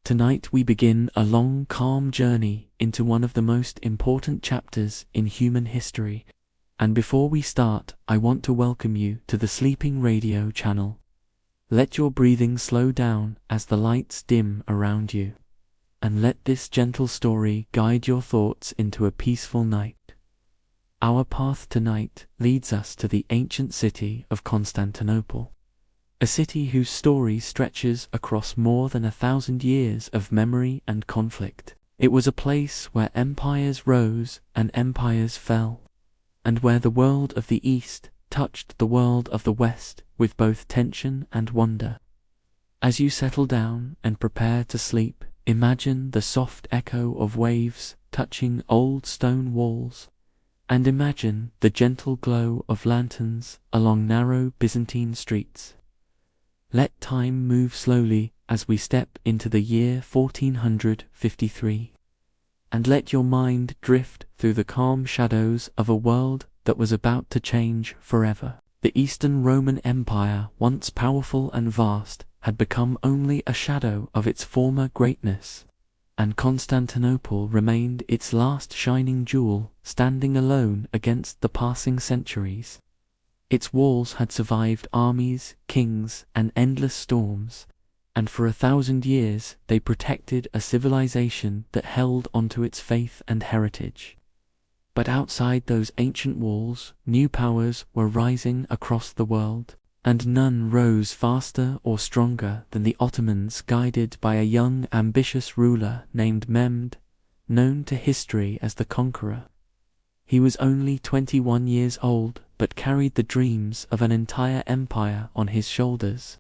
Tonight we begin a long, calm journey into one of the most important chapters in human history. And before we start, I want to welcome you to the Sleeping Radio channel. Let your breathing slow down as the lights dim around you, and let this gentle story guide your thoughts into a peaceful night. Our path tonight leads us to the ancient city of Constantinople, a city whose story stretches across more than 1,000 years of memory and conflict. It was a place where empires rose and empires fell, and where the world of the East touched the world of the West with both tension and wonder. As you settle down and prepare to sleep, imagine the soft echo of waves touching old stone walls, and imagine the gentle glow of lanterns along narrow Byzantine streets. Let time move slowly as we step into the year 1453, and let your mind drift through the calm shadows of a world that was about to change forever. The Eastern Roman Empire, once powerful and vast, had become only a shadow of its former greatness, and Constantinople remained its last shining jewel, standing alone against the passing centuries. Its walls had survived armies, kings, and endless storms, and for 1,000 years they protected a civilization that held onto its faith and heritage. But outside those ancient walls, new powers were rising across the world, and none rose faster or stronger than the Ottomans, guided by a young, ambitious ruler named Mehmed, known to history as the Conqueror. He was only 21 years old, but carried the dreams of an entire empire on his shoulders,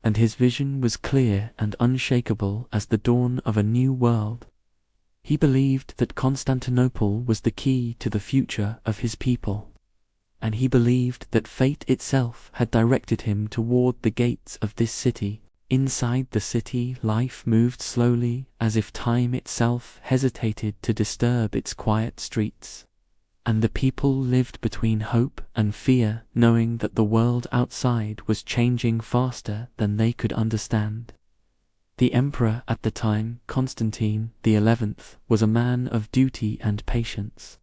and his vision was clear and unshakable as the dawn of a new world. He believed that Constantinople was the key to the future of his people, and he believed that fate itself had directed him toward the gates of this city. Inside the city, life moved slowly, as if time itself hesitated to disturb its quiet streets, and the people lived between hope and fear, knowing that the world outside was changing faster than they could understand. The emperor at the time, Constantine the 11th, was a man of duty and patience,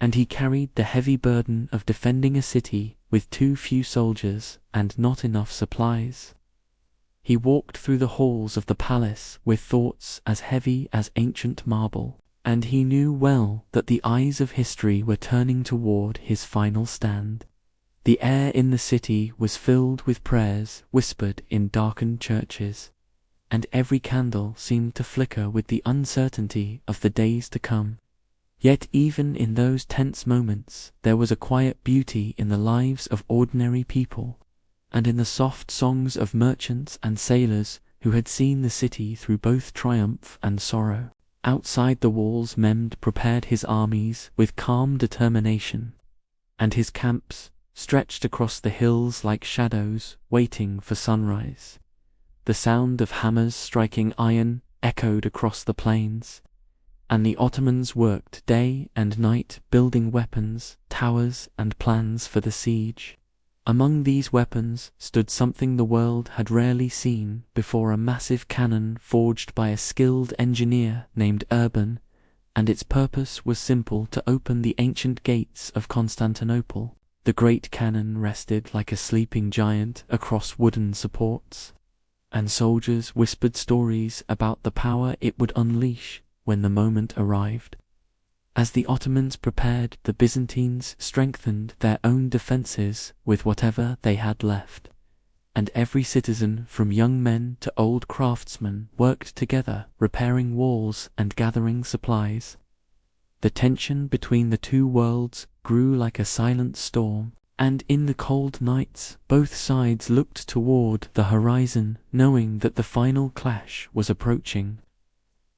and he carried the heavy burden of defending a city with too few soldiers and not enough supplies. He walked through the halls of the palace with thoughts as heavy as ancient marble, and he knew well that the eyes of history were turning toward his final stand. The air in the city was filled with prayers whispered in darkened churches, and every candle seemed to flicker with the uncertainty of the days to come. Yet even in those tense moments, there was a quiet beauty in the lives of ordinary people, and in the soft songs of merchants and sailors who had seen the city through both triumph and sorrow. Outside the walls, Mehmed prepared his armies with calm determination, and his camps stretched across the hills like shadows waiting for sunrise. The sound of hammers striking iron echoed across the plains, and the Ottomans worked day and night building weapons, towers, and plans for the siege. Among these weapons stood something the world had rarely seen before: a massive cannon forged by a skilled engineer named Urban, and its purpose was simple: to open the ancient gates of Constantinople. The great cannon rested like a sleeping giant across wooden supports, and soldiers whispered stories about the power it would unleash when the moment arrived. As the Ottomans prepared, the Byzantines strengthened their own defenses with whatever they had left, and every citizen, from young men to old craftsmen, worked together, repairing walls and gathering supplies. The tension between the two worlds grew like a silent storm, and in the cold nights both sides looked toward the horizon, knowing that the final clash was approaching.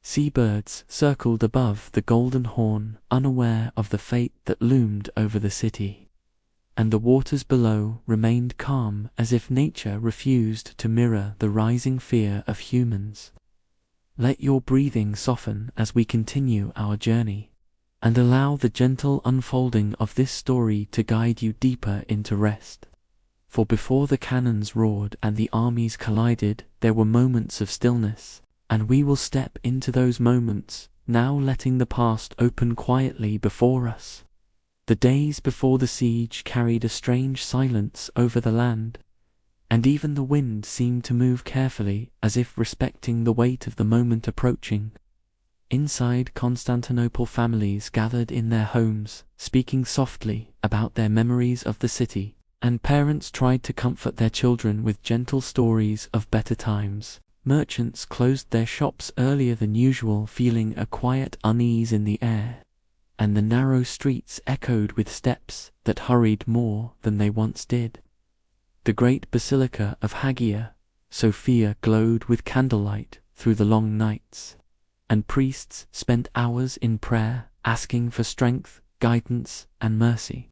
Seabirds circled above the Golden Horn, unaware of the fate that loomed over the city, and the waters below remained calm, as if nature refused to mirror the rising fear of humans. Let your breathing soften as we continue our journey, and allow the gentle unfolding of this story to guide you deeper into rest. For before the cannons roared and the armies collided, there were moments of stillness, And we will step into those moments, now letting the past open quietly before us. The days before the siege carried a strange silence over the land, and even the wind seemed to move carefully as if respecting the weight of the moment approaching. Inside Constantinople, families gathered in their homes, speaking softly about their memories of the city, and parents tried to comfort their children with gentle stories of better times. Merchants closed their shops earlier than usual, feeling a quiet unease in the air, and the narrow streets echoed with steps that hurried more than they once did. The great Basilica of Hagia Sophia glowed with candlelight through the long nights, and priests spent hours in prayer, asking for strength, guidance, and mercy.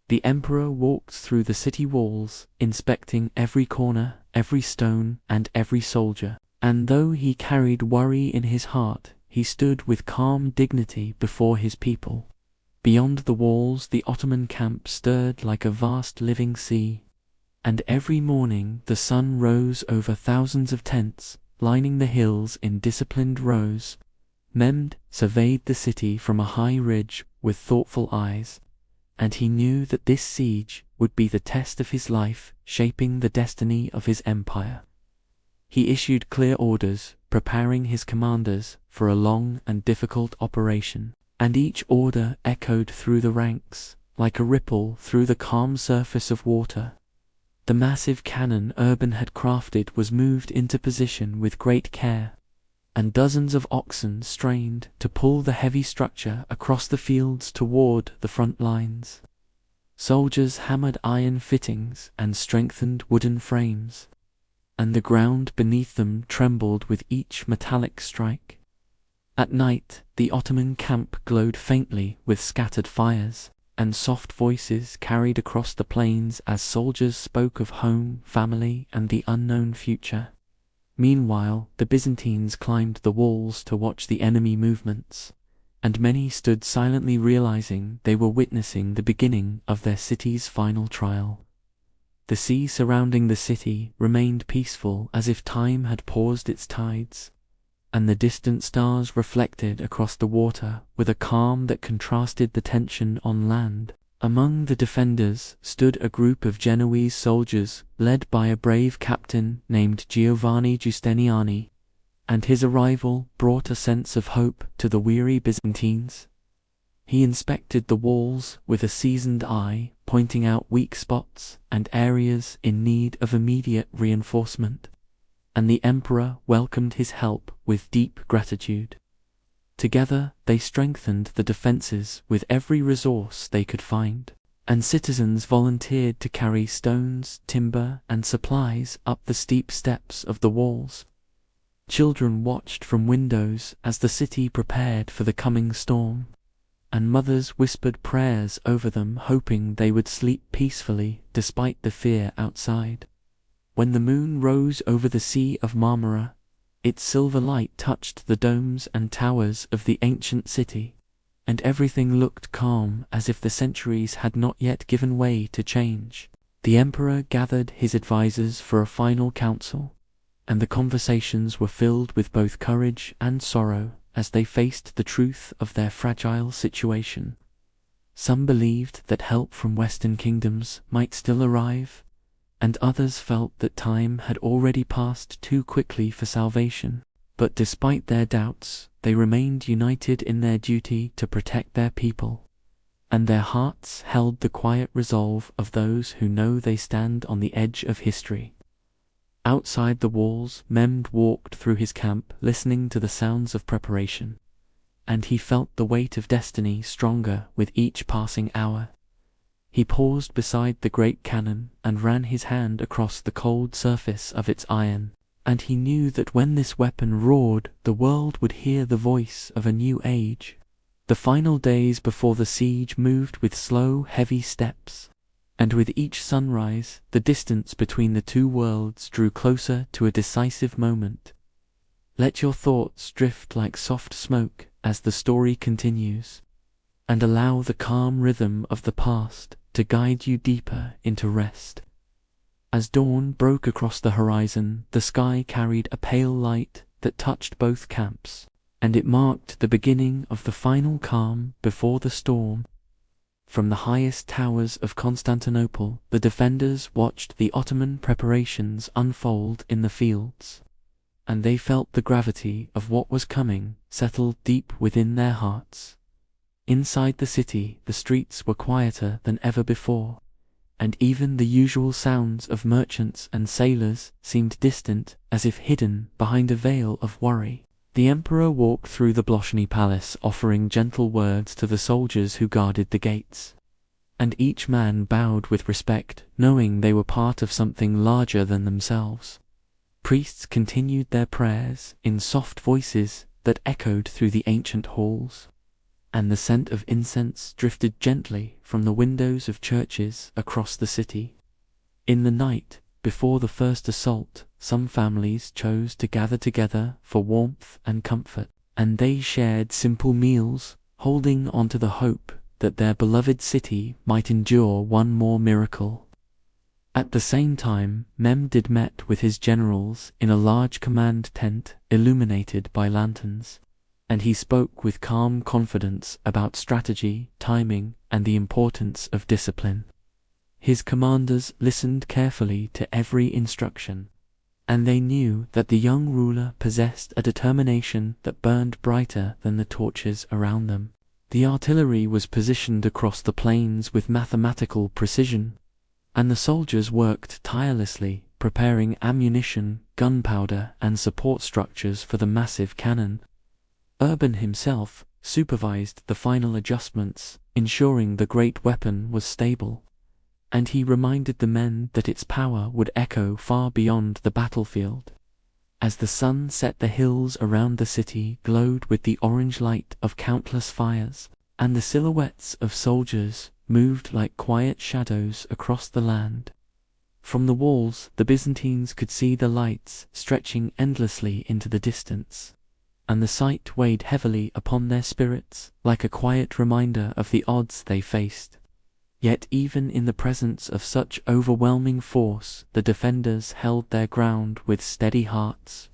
The emperor walked through the city walls, inspecting every corner, every stone, and every soldier, and though he carried worry in his heart, he stood with calm dignity before his people. Beyond the walls, the Ottoman camp stirred like a vast living sea, and every morning the sun rose over thousands of tents, lining the hills in disciplined rows. Mehmed surveyed the city from a high ridge with thoughtful eyes, and he knew that this siege would be the test of his life, shaping the destiny of his empire. He issued clear orders, preparing his commanders for a long and difficult operation, and each order echoed through the ranks, like a ripple through the calm surface of water. The massive cannon Urban had crafted was moved into position with great care, and dozens of oxen strained to pull the heavy structure across the fields toward the front lines. Soldiers hammered iron fittings and strengthened wooden frames, and the ground beneath them trembled with each metallic strike. At night, the Ottoman camp glowed faintly with scattered fires, and soft voices carried across the plains as soldiers spoke of home, family, and the unknown future. Meanwhile, the Byzantines climbed the walls to watch the enemy movements, and many stood silently, realizing they were witnessing the beginning of their city's final trial. The sea surrounding the city remained peaceful, as if time had paused its tides, and the distant stars reflected across the water with a calm that contrasted the tension on land. Among the defenders stood a group of Genoese soldiers led by a brave captain named Giovanni Giustiniani, and his arrival brought a sense of hope to the weary Byzantines. He inspected the walls with a seasoned eye, pointing out weak spots and areas in need of immediate reinforcement, and the emperor welcomed his help with deep gratitude. Together they strengthened the defenses with every resource they could find, and citizens volunteered to carry stones, timber, and supplies up the steep steps of the walls. Children watched from windows as the city prepared for the coming storm, and mothers whispered prayers over them, hoping they would sleep peacefully despite the fear outside. When the moon rose over the Sea of Marmara, its silver light touched the domes and towers of the ancient city, and everything looked calm, as if the centuries had not yet given way to change. The emperor gathered his advisors for a final council, and the conversations were filled with both courage and sorrow as they faced the truth of their fragile situation. Some believed that help from Western kingdoms might still arrive, and others felt that time had already passed too quickly for salvation. But despite their doubts, they remained united in their duty to protect their people, and their hearts held the quiet resolve of those who know they stand on the edge of history. Outside the walls, Mehmed walked through his camp, listening to the sounds of preparation, and he felt the weight of destiny stronger with each passing hour. He paused beside the great cannon and ran his hand across the cold surface of its iron, and he knew that when this weapon roared, the world would hear the voice of a new age. The final days before the siege moved with slow, heavy steps, and with each sunrise, the distance between the two worlds drew closer to a decisive moment. Let your thoughts drift like soft smoke as the story continues, and allow the calm rhythm of the past to guide you deeper into rest. As dawn broke across the horizon, the sky carried a pale light that touched both camps, and it marked the beginning of the final calm before the storm. From the highest towers of Constantinople, the defenders watched the Ottoman preparations unfold in the fields, and they felt the gravity of what was coming settle deep within their hearts. Inside the city, the streets were quieter than ever before, and even the usual sounds of merchants and sailors seemed distant, as if hidden behind a veil of worry. The emperor walked through the Bloshny palace, offering gentle words to the soldiers who guarded the gates, and each man bowed with respect, knowing they were part of something larger than themselves. Priests continued their prayers in soft voices that echoed through the ancient halls, and the scent of incense drifted gently from the windows of churches across the city. In the night, before the first assault, some families chose to gather together for warmth and comfort, and they shared simple meals, holding on to the hope that their beloved city might endure one more miracle. At the same time, Mehmed met with his generals in a large command tent illuminated by lanterns, and he spoke with calm confidence about strategy, timing, and the importance of discipline. His commanders listened carefully to every instruction, and they knew that the young ruler possessed a determination that burned brighter than the torches around them. The artillery was positioned across the plains with mathematical precision, and the soldiers worked tirelessly, preparing ammunition, gunpowder, and support structures for the massive cannon. Urban himself supervised the final adjustments, ensuring the great weapon was stable, and he reminded the men that its power would echo far beyond the battlefield. As the sun set, the hills around the city glowed with the orange light of countless fires, and the silhouettes of soldiers moved like quiet shadows across the land. From the walls, the Byzantines could see the lights stretching endlessly into the distance, and the sight weighed heavily upon their spirits, like a quiet reminder of the odds they faced. Yet even in the presence of such overwhelming force, the defenders held their ground with steady hearts,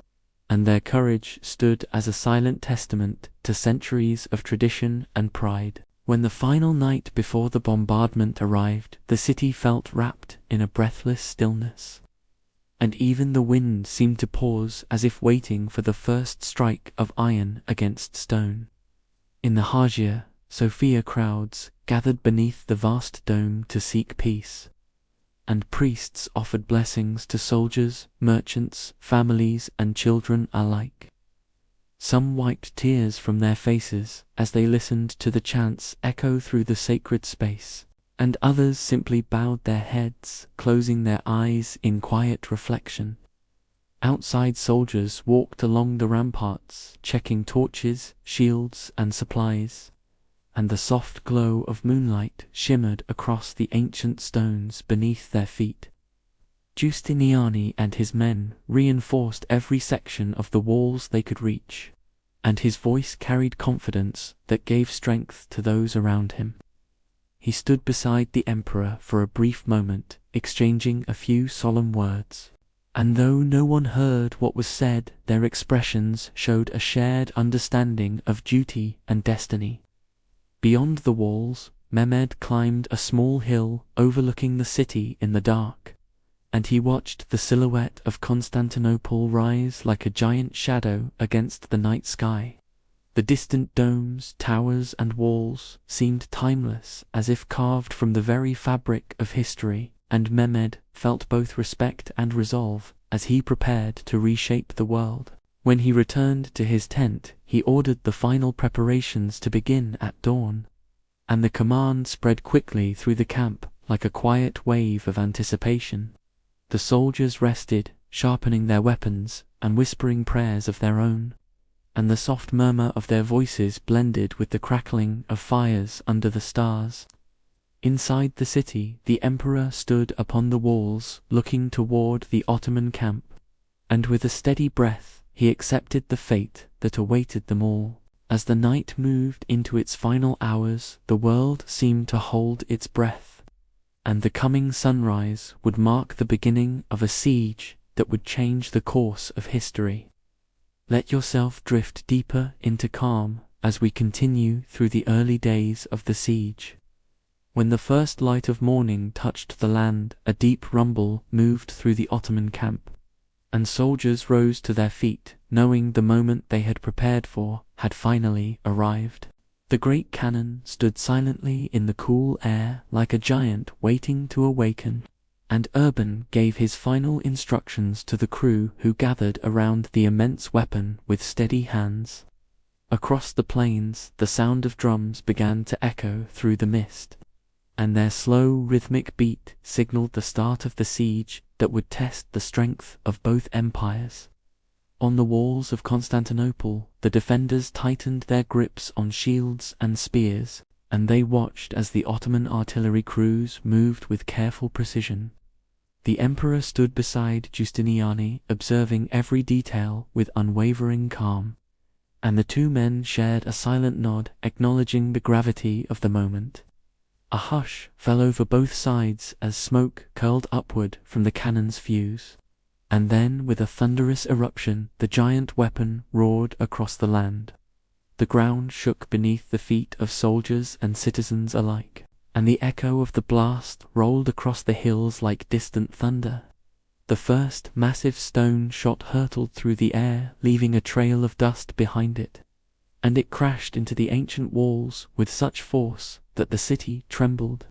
and their courage stood as a silent testament to centuries of tradition and pride. When the final night before the bombardment arrived, the city felt wrapped in a breathless stillness, and even the wind seemed to pause as if waiting for the first strike of iron against stone. In the Hagia Sophia, crowds gathered beneath the vast dome to seek peace, and priests offered blessings to soldiers, merchants, families, and children alike. Some wiped tears from their faces as they listened to the chants echo through the sacred space, and others simply bowed their heads, closing their eyes in quiet reflection. Outside, soldiers walked along the ramparts, checking torches, shields, and supplies, and the soft glow of moonlight shimmered across the ancient stones beneath their feet. Giustiniani and his men reinforced every section of the walls they could reach, and his voice carried confidence that gave strength to those around him. He stood beside the emperor for a brief moment, exchanging a few solemn words, and though no one heard what was said, their expressions showed a shared understanding of duty and destiny. Beyond the walls, Mehmed climbed a small hill overlooking the city in the dark, and he watched the silhouette of Constantinople rise like a giant shadow against the night sky. The distant domes, towers, and walls seemed timeless, as if carved from the very fabric of history, and Mehmed felt both respect and resolve as he prepared to reshape the world. When he returned to his tent, he ordered the final preparations to begin at dawn, and the command spread quickly through the camp like a quiet wave of anticipation. The soldiers rested, sharpening their weapons and whispering prayers of their own, and the soft murmur of their voices blended with the crackling of fires under the stars. Inside the city, the emperor stood upon the walls, looking toward the Ottoman camp, and with a steady breath, he accepted the fate that awaited them all. As the night moved into its final hours, the world seemed to hold its breath, and the coming sunrise would mark the beginning of a siege that would change the course of history. Let yourself drift deeper into calm as we continue through the early days of the siege. When the first light of morning touched the land, a deep rumble moved through the Ottoman camp, and soldiers rose to their feet, knowing the moment they had prepared for had finally arrived. The great cannon stood silently in the cool air like a giant waiting to awaken, and Urban gave his final instructions to the crew who gathered around the immense weapon with steady hands. Across the plains, the sound of drums began to echo through the mist, and their slow rhythmic beat signaled the start of the siege that would test the strength of both empires. On the walls of Constantinople, the defenders tightened their grips on shields and spears, and they watched as the Ottoman artillery crews moved with careful precision. The emperor stood beside Giustiniani, observing every detail with unwavering calm, and the two men shared a silent nod, acknowledging the gravity of the moment. A hush fell over both sides as smoke curled upward from the cannon's fuse, and then with a thunderous eruption the giant weapon roared across the land. The ground shook beneath the feet of soldiers and citizens alike, and the echo of the blast rolled across the hills like distant thunder. The first massive stone shot hurtled through the air, leaving a trail of dust behind it, and it crashed into the ancient walls with such force that the city trembled.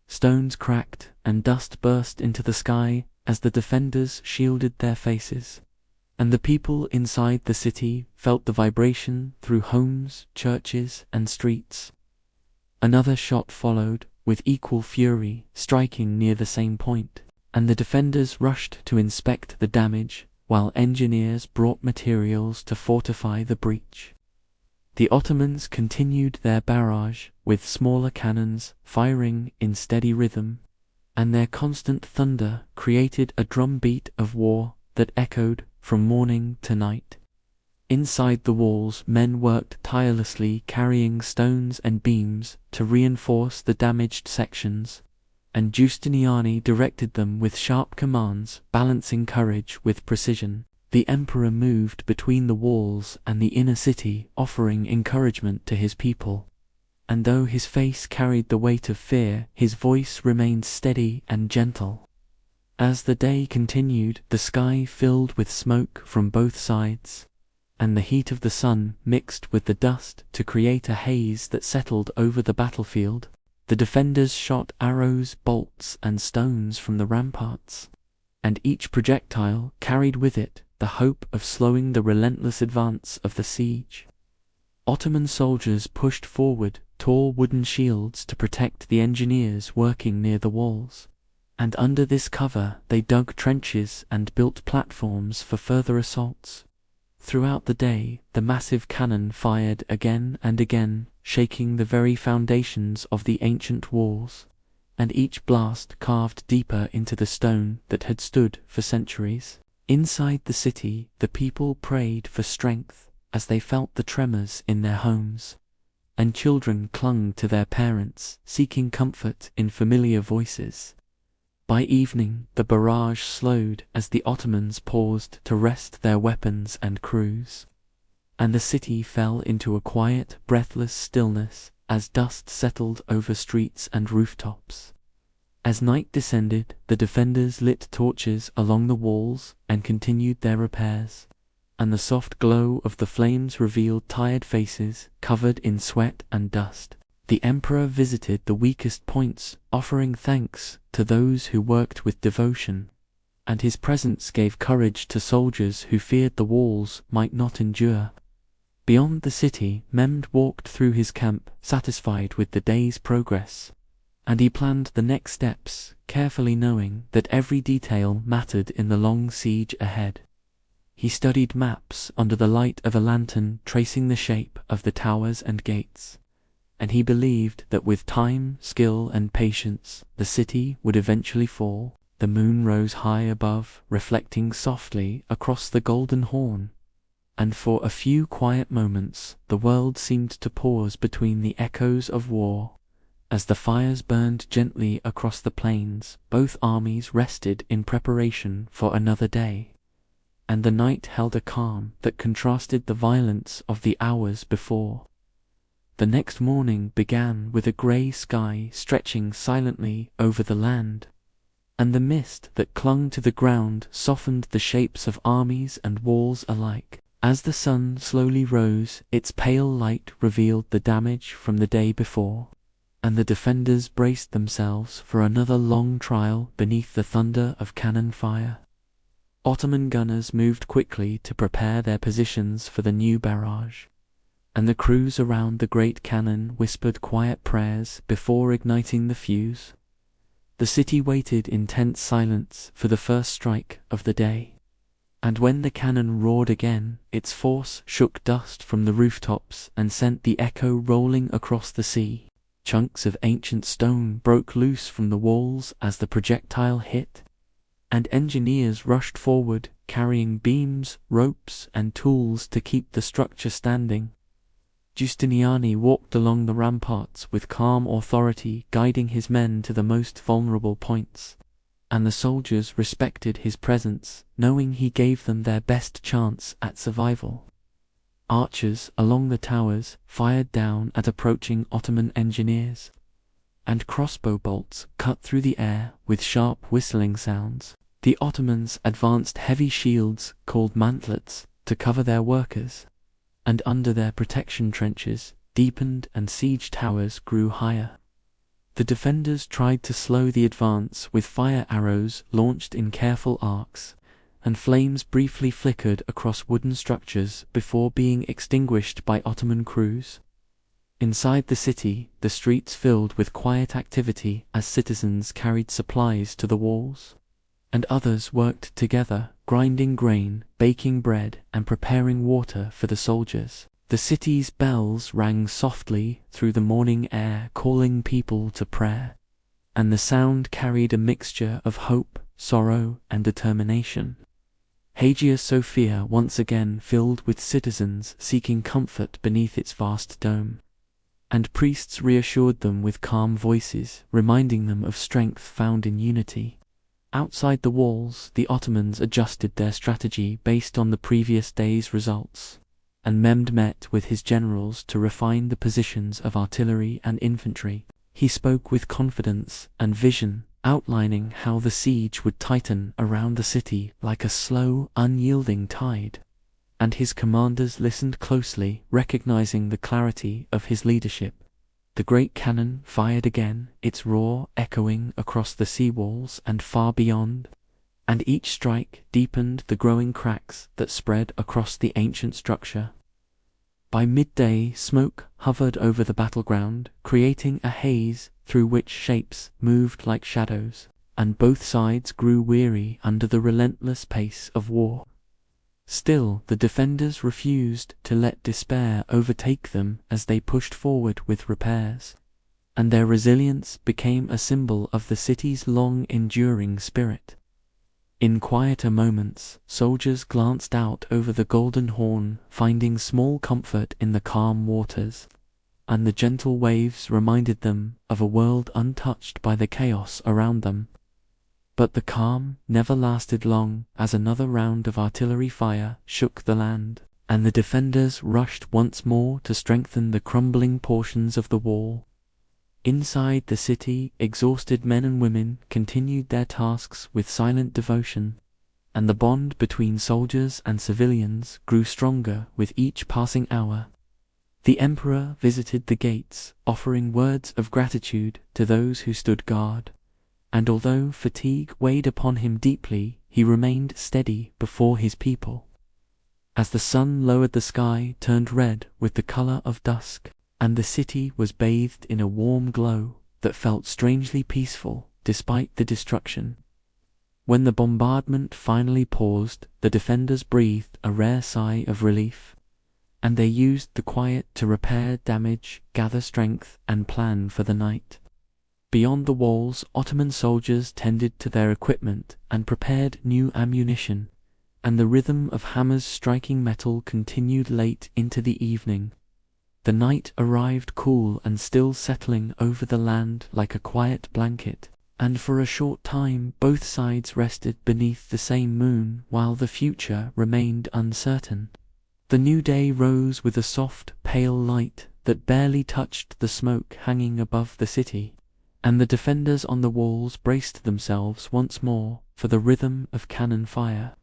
Stones cracked and dust burst into the sky as the defenders shielded their faces, and the people inside the city felt the vibration through homes, churches, and streets. Another shot followed, with equal fury, striking near the same point, and the defenders rushed to inspect the damage, while engineers brought materials to fortify the breach. The Ottomans continued their barrage, with smaller cannons firing in steady rhythm, and their constant thunder created a drumbeat of war that echoed from morning to night. Inside the walls, men worked tirelessly, carrying stones and beams to reinforce the damaged sections, and Giustiniani directed them with sharp commands, balancing courage with precision. The emperor moved between the walls and the inner city, offering encouragement to his people, and though his face carried the weight of fear, his voice remained steady and gentle. As the day continued, the sky filled with smoke from both sides, and the heat of the sun mixed with the dust to create a haze that settled over the battlefield. The defenders shot arrows, bolts, and stones from the ramparts, and each projectile carried with it the hope of slowing the relentless advance of the siege. Ottoman soldiers pushed forward tall wooden shields to protect the engineers working near the walls, and under this cover they dug trenches and built platforms for further assaults. Throughout the day, the massive cannon fired again and again, shaking the very foundations of the ancient walls, and each blast carved deeper into the stone that had stood for centuries. Inside the city, the people prayed for strength as they felt the tremors in their homes, and children clung to their parents, seeking comfort in familiar voices. By evening, the barrage slowed as the Ottomans paused to rest their weapons and crews, and the city fell into a quiet, breathless stillness as dust settled over streets and rooftops. As night descended, the defenders lit torches along the walls and continued their repairs, and the soft glow of the flames revealed tired faces covered in sweat and dust. The emperor visited the weakest points, offering thanks to those who worked with devotion, and his presence gave courage to soldiers who feared the walls might not endure. Beyond the city, Mehmed walked through his camp, satisfied with the day's progress, and he planned the next steps, carefully knowing that every detail mattered in the long siege ahead. He studied maps under the light of a lantern, tracing the shape of the towers and gates, and he believed that with time, skill, and patience, the city would eventually fall. The moon rose high above, reflecting softly across the Golden Horn, and for a few quiet moments the world seemed to pause between the echoes of war. As the fires burned gently across the plains, both armies rested in preparation for another day. and the night held a calm that contrasted the violence of the hours before. The next morning began with a grey sky stretching silently over the land, and the mist that clung to the ground softened the shapes of armies and walls alike. As the sun slowly rose, its pale light revealed the damage from the day before, and the defenders braced themselves for another long trial beneath the thunder of cannon fire. Ottoman gunners moved quickly to prepare their positions for the new barrage, and the crews around the great cannon whispered quiet prayers before igniting the fuse. The city waited in tense silence for the first strike of the day, and when the cannon roared again, its force shook dust from the rooftops and sent the echo rolling across the sea. Chunks of ancient stone broke loose from the walls as the projectile hit, and engineers rushed forward, carrying beams, ropes, and tools to keep the structure standing. Giustiniani walked along the ramparts with calm authority, guiding his men to the most vulnerable points, and the soldiers respected his presence, knowing he gave them their best chance at survival. Archers along the towers fired down at approaching Ottoman engineers, and crossbow bolts cut through the air with sharp whistling sounds. The Ottomans advanced heavy shields called mantlets to cover their workers, and under their protection trenches deepened and siege towers grew higher. The defenders tried to slow the advance with fire arrows launched in careful arcs, and flames briefly flickered across wooden structures before being extinguished by Ottoman crews. Inside the city, the streets filled with quiet activity as citizens carried supplies to the walls, and others worked together, grinding grain, baking bread, and preparing water for the soldiers. The city's bells rang softly through the morning air, calling people to prayer, and the sound carried a mixture of hope, sorrow, and determination. Hagia Sophia once again filled with citizens seeking comfort beneath its vast dome, and priests reassured them with calm voices, reminding them of strength found in unity. Outside the walls, the Ottomans adjusted their strategy based on the previous day's results, and Mehmed met with his generals to refine the positions of artillery and infantry. He spoke with confidence and vision, outlining how the siege would tighten around the city like a slow, unyielding tide, and his commanders listened closely, recognizing the clarity of his leadership. The great cannon fired again, its roar echoing across the sea walls and far beyond, and each strike deepened the growing cracks that spread across the ancient structure. By midday, smoke hovered over the battleground, creating a haze through which shapes moved like shadows, and both sides grew weary under the relentless pace of war. Still, the defenders refused to let despair overtake them as they pushed forward with repairs, and their resilience became a symbol of the city's long-enduring spirit. In quieter moments, soldiers glanced out over the Golden Horn, finding small comfort in the calm waters, and the gentle waves reminded them of a world untouched by the chaos around them. But the calm never lasted long, as another round of artillery fire shook the land, and the defenders rushed once more to strengthen the crumbling portions of the wall. Inside the city, exhausted men and women continued their tasks with silent devotion, and the bond between soldiers and civilians grew stronger with each passing hour. The emperor visited the gates, offering words of gratitude to those who stood guard, and although fatigue weighed upon him deeply, he remained steady before his people. As the sun lowered, the sky turned red with the color of dusk, and the city was bathed in a warm glow that felt strangely peaceful despite the destruction. When the bombardment finally paused, the defenders breathed a rare sigh of relief, and they used the quiet to repair damage, gather strength, and plan for the night. Beyond the walls, Ottoman soldiers tended to their equipment and prepared new ammunition, and the rhythm of hammers striking metal continued late into the evening. The night arrived cool and still, settling over the land like a quiet blanket, and for a short time both sides rested beneath the same moon while the future remained uncertain. The new day rose with a soft, pale light that barely touched the smoke hanging above the city, and the defenders on the walls braced themselves once more for the rhythm of cannon fire.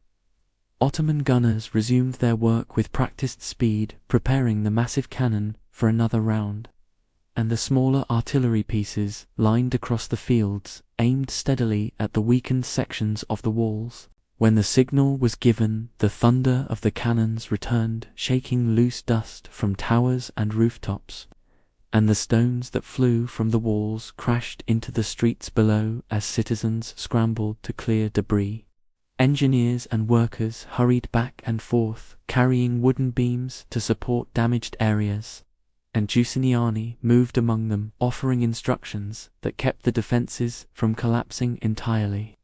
Ottoman gunners resumed their work with practiced speed, preparing the massive cannon for another round, and the smaller artillery pieces, lined across the fields, aimed steadily at the weakened sections of the walls. When the signal was given, the thunder of the cannons returned, shaking loose dust from towers and rooftops, and the stones that flew from the walls crashed into the streets below as citizens scrambled to clear debris. Engineers and workers hurried back and forth, carrying wooden beams to support damaged areas, and Giustiniani moved among them, offering instructions that kept the defenses from collapsing entirely.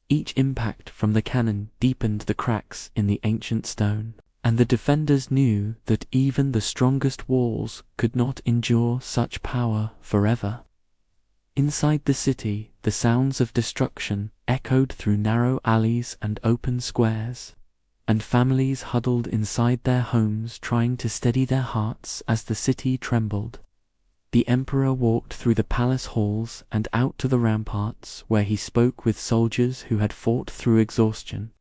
Each impact from the cannon deepened the cracks in the ancient stone, and the defenders knew that even the strongest walls could not endure such power forever. Inside the city, the sounds of destruction echoed through narrow alleys and open squares, and families huddled inside their homes trying to steady their hearts as the city trembled. The emperor walked through the palace halls and out to the ramparts, where he spoke with soldiers who had fought through exhaustion,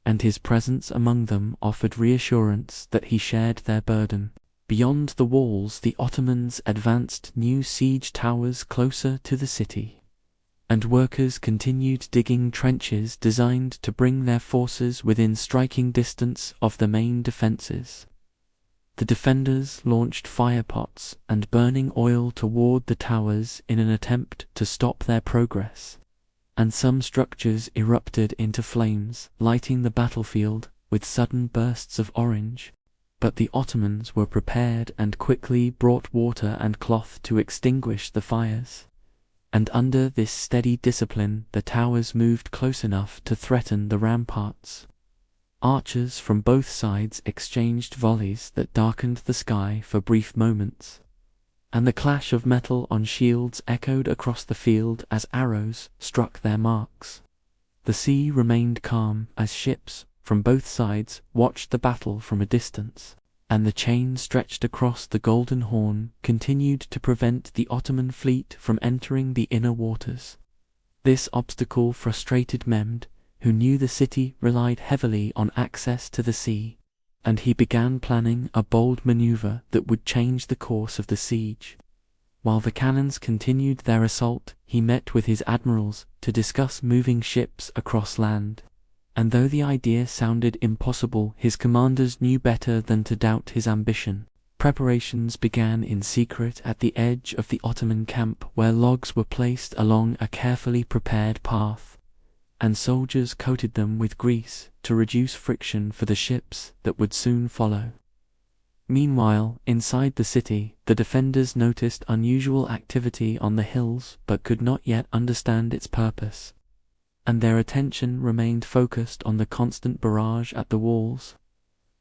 and his presence among them offered reassurance that he shared their burden. Beyond the walls, the Ottomans advanced new siege towers closer to the city, and workers continued digging trenches designed to bring their forces within striking distance of the main defenses. The defenders launched firepots and burning oil toward the towers in an attempt to stop their progress, and some structures erupted into flames, lighting the battlefield with sudden bursts of orange. But the Ottomans were prepared and quickly brought water and cloth to extinguish the fires. And under this steady discipline, the towers moved close enough to threaten the ramparts. Archers from both sides exchanged volleys that darkened the sky for brief moments, and the clash of metal on shields echoed across the field as arrows struck their marks. The sea remained calm as ships from both sides watched the battle from a distance, and the chain stretched across the Golden Horn continued to prevent the Ottoman fleet from entering the inner waters. This obstacle frustrated Mehmed, who knew the city relied heavily on access to the sea, and he began planning a bold maneuver that would change the course of the siege. While the cannons continued their assault, he met with his admirals to discuss moving ships across land. And though the idea sounded impossible, his commanders knew better than to doubt his ambition. Preparations began in secret at the edge of the Ottoman camp, where logs were placed along a carefully prepared path, and soldiers coated them with grease to reduce friction for the ships that would soon follow. Meanwhile, inside the city, the defenders noticed unusual activity on the hills but could not yet understand its purpose, and their attention remained focused on the constant barrage at the walls.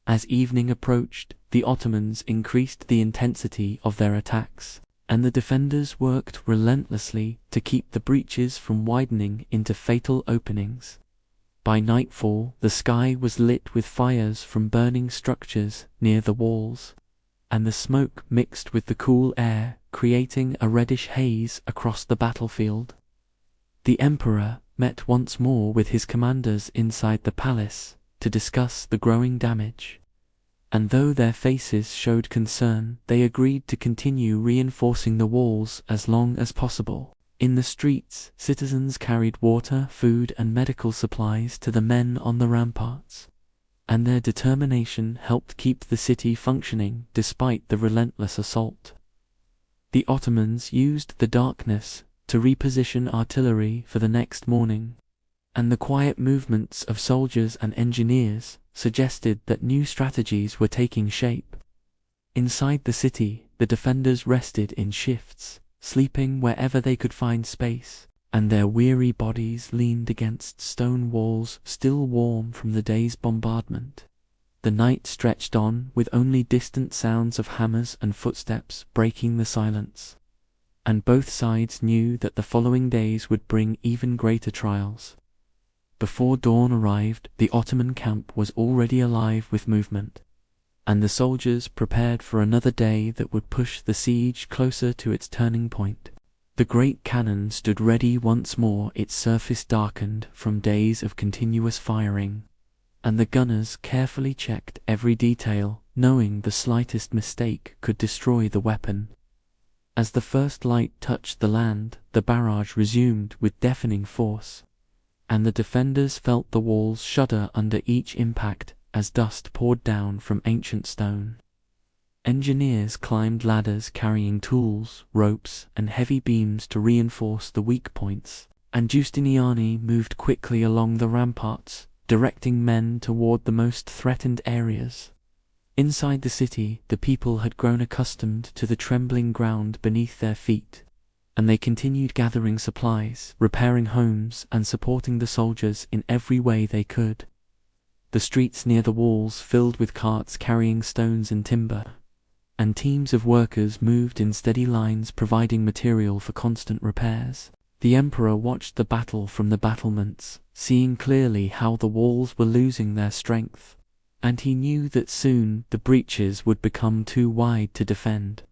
As evening approached, the Ottomans increased the intensity of their attacks, and the defenders worked relentlessly to keep the breaches from widening into fatal openings. By nightfall, the sky was lit with fires from burning structures near the walls, and the smoke mixed with the cool air, creating a reddish haze across the battlefield. The emperor met once more with his commanders inside the palace to discuss the growing damage, and though their faces showed concern, they agreed to continue reinforcing the walls as long as possible. In the streets, citizens carried water, food, and medical supplies to the men on the ramparts, and their determination helped keep the city functioning despite the relentless assault. The Ottomans used the darkness to reposition artillery for the next morning, and the quiet movements of soldiers and engineers suggested that new strategies were taking shape. Inside the city, the defenders rested in shifts, sleeping wherever they could find space, and their weary bodies leaned against stone walls still warm from the day's bombardment. The night stretched on with only distant sounds of hammers and footsteps breaking the silence. and both sides knew that the following days would bring even greater trials. Before dawn arrived, the Ottoman camp was already alive with movement, and the soldiers prepared for another day that would push the siege closer to its turning point. The great cannon stood ready once more, its surface darkened from days of continuous firing, and the gunners carefully checked every detail, knowing the slightest mistake could destroy the weapon. As the first light touched the land, the barrage resumed with deafening force, and the defenders felt the walls shudder under each impact as dust poured down from ancient stone. Engineers climbed ladders carrying tools, ropes, and heavy beams to reinforce the weak points, and Giustiniani moved quickly along the ramparts, directing men toward the most threatened areas. Inside the city, the people had grown accustomed to the trembling ground beneath their feet, and they continued gathering supplies, repairing homes, and supporting the soldiers in every way they could. The streets near the walls filled with carts carrying stones and timber, and teams of workers moved in steady lines providing material for constant repairs. The emperor watched the battle from the battlements, seeing clearly how the walls were losing their strength, and he knew that soon the breaches would become too wide to defend.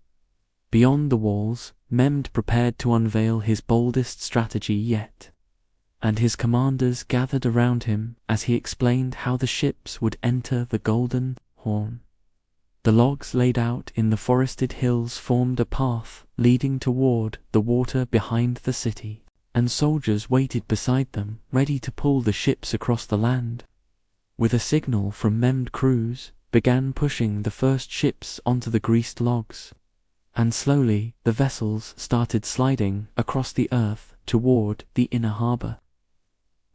Beyond the walls, Mehmed prepared to unveil his boldest strategy yet, and his commanders gathered around him as he explained how the ships would enter the Golden Horn. The logs laid out in the forested hills formed a path leading toward the water behind the city, and soldiers waited beside them, ready to pull the ships across the land. With a signal from Mehmed, crews began pushing the first ships onto the greased logs, and slowly the vessels started sliding across the earth toward the inner harbor.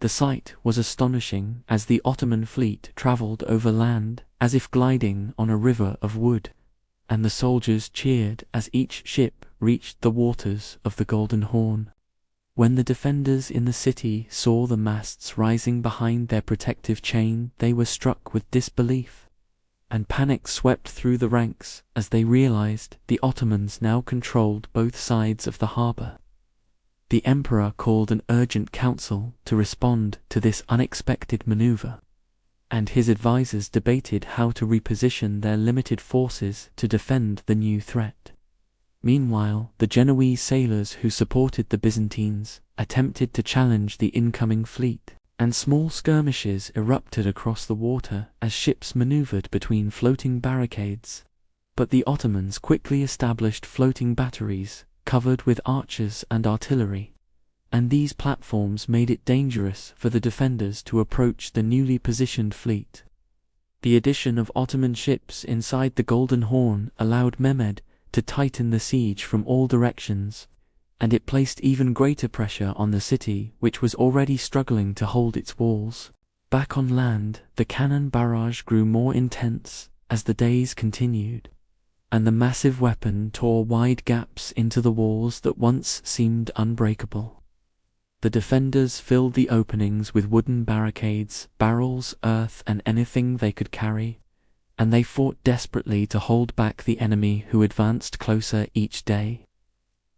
The sight was astonishing as the Ottoman fleet traveled over land as if gliding on a river of wood, and the soldiers cheered as each ship reached the waters of the Golden Horn. When the defenders in the city saw the masts rising behind their protective chain, they were struck with disbelief, and panic swept through the ranks as they realized the Ottomans now controlled both sides of the harbor. The emperor called an urgent council to respond to this unexpected maneuver, and his advisors debated how to reposition their limited forces to defend the new threat. Meanwhile, the Genoese sailors who supported the Byzantines attempted to challenge the incoming fleet, and small skirmishes erupted across the water as ships maneuvered between floating barricades. But the Ottomans quickly established floating batteries covered with archers and artillery, and these platforms made it dangerous for the defenders to approach the newly positioned fleet. The addition of Ottoman ships inside the Golden Horn allowed Mehmed to tighten the siege from all directions, and it placed even greater pressure on the city, which was already struggling to hold its walls. Back on land, the cannon barrage grew more intense as the days continued, and the massive weapon tore wide gaps into the walls that once seemed unbreakable. The defenders filled the openings with wooden barricades, barrels, earth, and anything they could carry, and they fought desperately to hold back the enemy who advanced closer each day.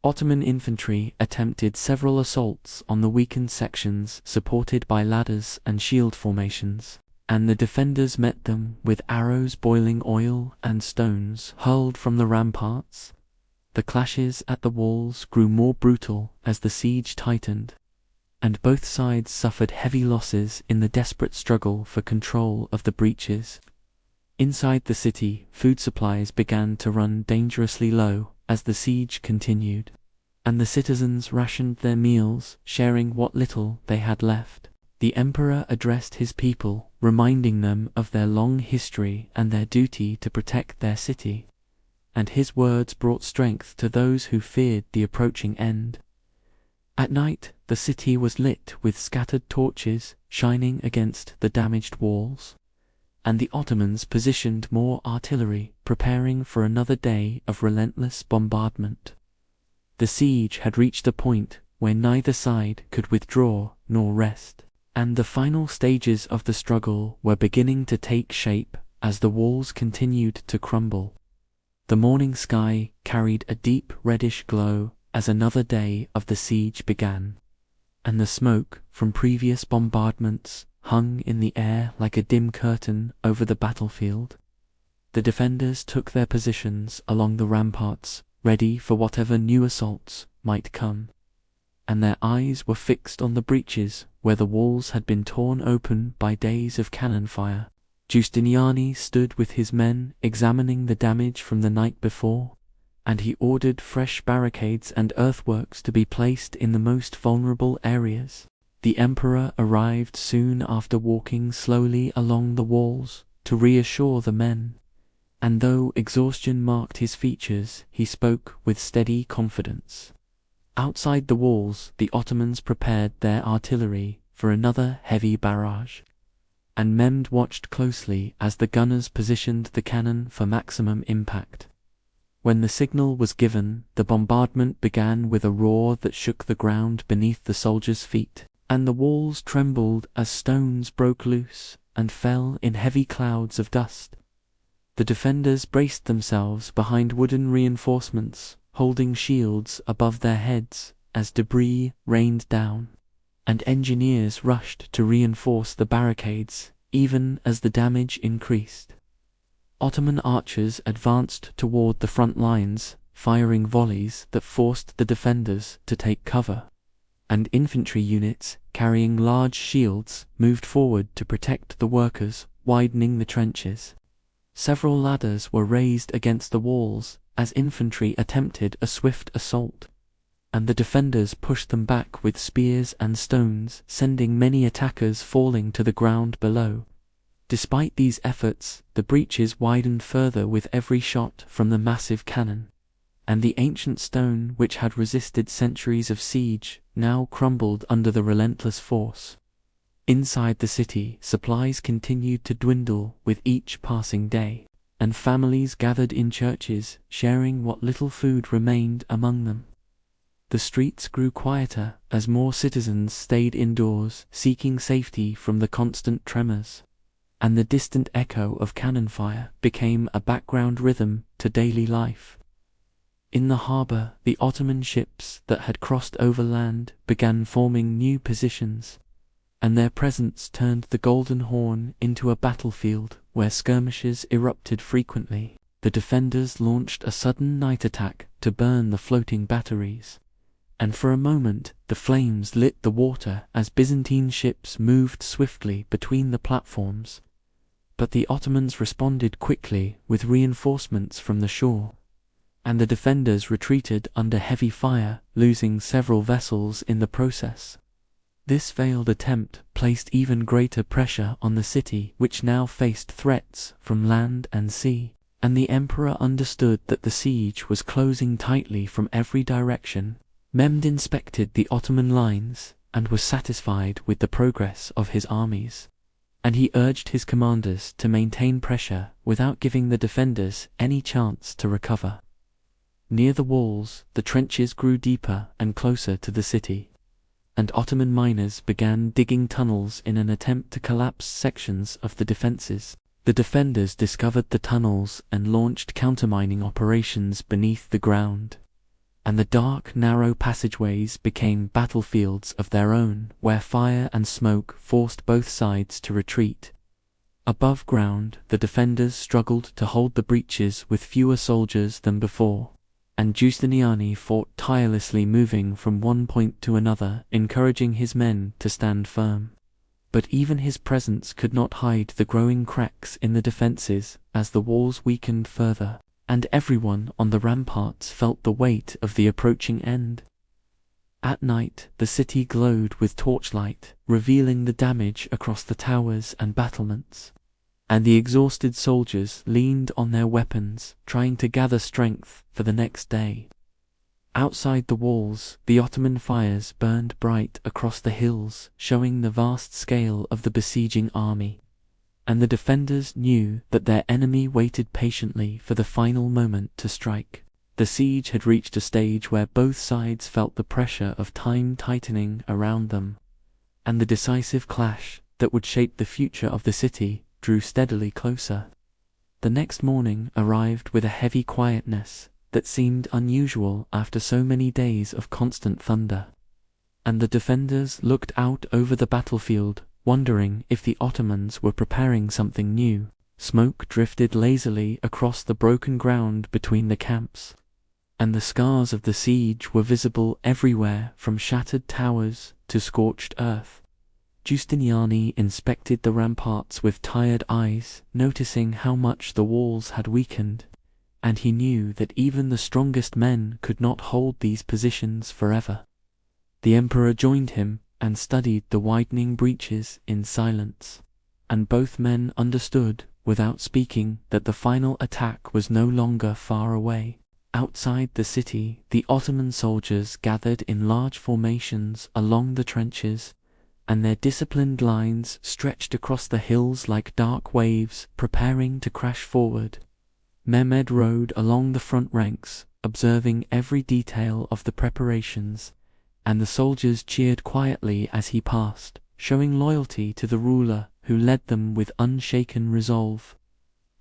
Ottoman infantry attempted several assaults on the weakened sections supported by ladders and shield formations, and the defenders met them with arrows, boiling oil, and stones hurled from the ramparts. The clashes at the walls grew more brutal as the siege tightened, and both sides suffered heavy losses in the desperate struggle for control of the breaches. Inside the city, food supplies began to run dangerously low as the siege continued, and the citizens rationed their meals, sharing what little they had left. The emperor addressed his people, reminding them of their long history and their duty to protect their city, and his words brought strength to those who feared the approaching end. At night, the city was lit with scattered torches shining against the damaged walls, and the Ottomans positioned more artillery, preparing for another day of relentless bombardment. The siege had reached a point where neither side could withdraw nor rest, and the final stages of the struggle were beginning to take shape as the walls continued to crumble. The morning sky carried a deep reddish glow as another day of the siege began, and the smoke from previous bombardments hung in the air like a dim curtain over the battlefield. The defenders took their positions along the ramparts, ready for whatever new assaults might come, and their eyes were fixed on the breaches where the walls had been torn open by days of cannon fire. Giustiniani stood with his men examining the damage from the night before, and he ordered fresh barricades and earthworks to be placed in the most vulnerable areas. The emperor arrived soon after, walking slowly along the walls to reassure the men, and though exhaustion marked his features, he spoke with steady confidence. Outside the walls, the Ottomans prepared their artillery for another heavy barrage, and Mehmed watched closely as the gunners positioned the cannon for maximum impact. When the signal was given, the bombardment began with a roar that shook the ground beneath the soldiers' feet, and the walls trembled as stones broke loose and fell in heavy clouds of dust. The defenders braced themselves behind wooden reinforcements, holding shields above their heads as debris rained down, and engineers rushed to reinforce the barricades even as the damage increased. Ottoman archers advanced toward the front lines, firing volleys that forced the defenders to take cover, and infantry units carrying large shields moved forward to protect the workers, widening the trenches. Several ladders were raised against the walls as infantry attempted a swift assault, and the defenders pushed them back with spears and stones, sending many attackers falling to the ground below. Despite these efforts, the breaches widened further with every shot from the massive cannon, and the ancient stone which had resisted centuries of siege now crumbled under the relentless force. Inside the city, supplies continued to dwindle with each passing day, and families gathered in churches, sharing what little food remained among them. The streets grew quieter as more citizens stayed indoors, seeking safety from the constant tremors, and the distant echo of cannon fire became a background rhythm to daily life. In the harbor, the Ottoman ships that had crossed overland began forming new positions, and their presence turned the Golden Horn into a battlefield where skirmishes erupted frequently. The defenders launched a sudden night attack to burn the floating batteries, and for a moment the flames lit the water as Byzantine ships moved swiftly between the platforms. But the Ottomans responded quickly with reinforcements from the shore, and the defenders retreated under heavy fire, losing several vessels in the process. This failed attempt placed even greater pressure on the city, which now faced threats from land and sea, and the emperor understood that the siege was closing tightly from every direction. Mehmed inspected the Ottoman lines and was satisfied with the progress of his armies, and he urged his commanders to maintain pressure without giving the defenders any chance to recover. Near the walls, the trenches grew deeper and closer to the city, and Ottoman miners began digging tunnels in an attempt to collapse sections of the defenses. The defenders discovered the tunnels and launched countermining operations beneath the ground, and the dark, narrow passageways became battlefields of their own, where fire and smoke forced both sides to retreat. Above ground, the defenders struggled to hold the breaches with fewer soldiers than before, and Giustiniani fought tirelessly, moving from one point to another, encouraging his men to stand firm. But even his presence could not hide the growing cracks in the defenses as the walls weakened further, and everyone on the ramparts felt the weight of the approaching end. At night, the city glowed with torchlight, revealing the damage across the towers and battlements, and the exhausted soldiers leaned on their weapons, trying to gather strength for the next day. Outside the walls, the Ottoman fires burned bright across the hills, showing the vast scale of the besieging army, and the defenders knew that their enemy waited patiently for the final moment to strike. The siege had reached a stage where both sides felt the pressure of time tightening around them, and the decisive clash that would shape the future of the city drew steadily closer. The next morning arrived with a heavy quietness, that seemed unusual after so many days of constant thunder. And the defenders looked out over the battlefield, wondering if the Ottomans were preparing something new. Smoke drifted lazily across the broken ground between the camps, and the scars of the siege were visible everywhere, from shattered towers to scorched earth. Giustiniani inspected the ramparts with tired eyes, noticing how much the walls had weakened, and he knew that even the strongest men could not hold these positions forever. The emperor joined him and studied the widening breaches in silence, and both men understood, without speaking, that the final attack was no longer far away. Outside the city, the Ottoman soldiers gathered in large formations along the trenches, and their disciplined lines stretched across the hills like dark waves preparing to crash forward. Mehmed rode along the front ranks, observing every detail of the preparations, and the soldiers cheered quietly as he passed, showing loyalty to the ruler who led them with unshaken resolve.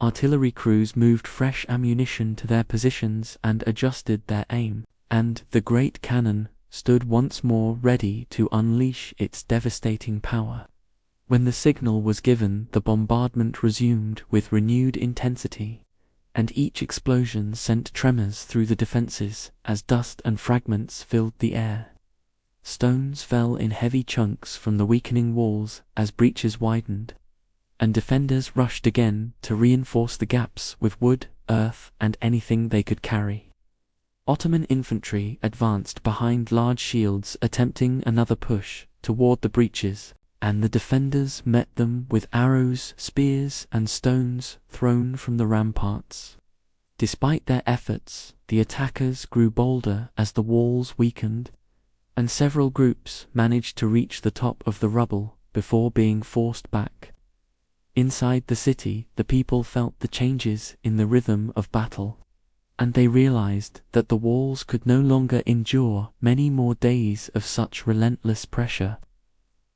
Artillery crews moved fresh ammunition to their positions and adjusted their aim, and the great cannon stood once more ready to unleash its devastating power. When the signal was given, the bombardment resumed with renewed intensity, and each explosion sent tremors through the defenses as dust and fragments filled the air. Stones fell in heavy chunks from the weakening walls as breaches widened, and defenders rushed again to reinforce the gaps with wood, earth, and anything they could carry. Ottoman infantry advanced behind large shields, attempting another push toward the breaches, and the defenders met them with arrows, spears, and stones thrown from the ramparts. Despite their efforts, the attackers grew bolder as the walls weakened, and several groups managed to reach the top of the rubble before being forced back. Inside the city, the people felt the changes in the rhythm of battle, and they realized that the walls could no longer endure many more days of such relentless pressure.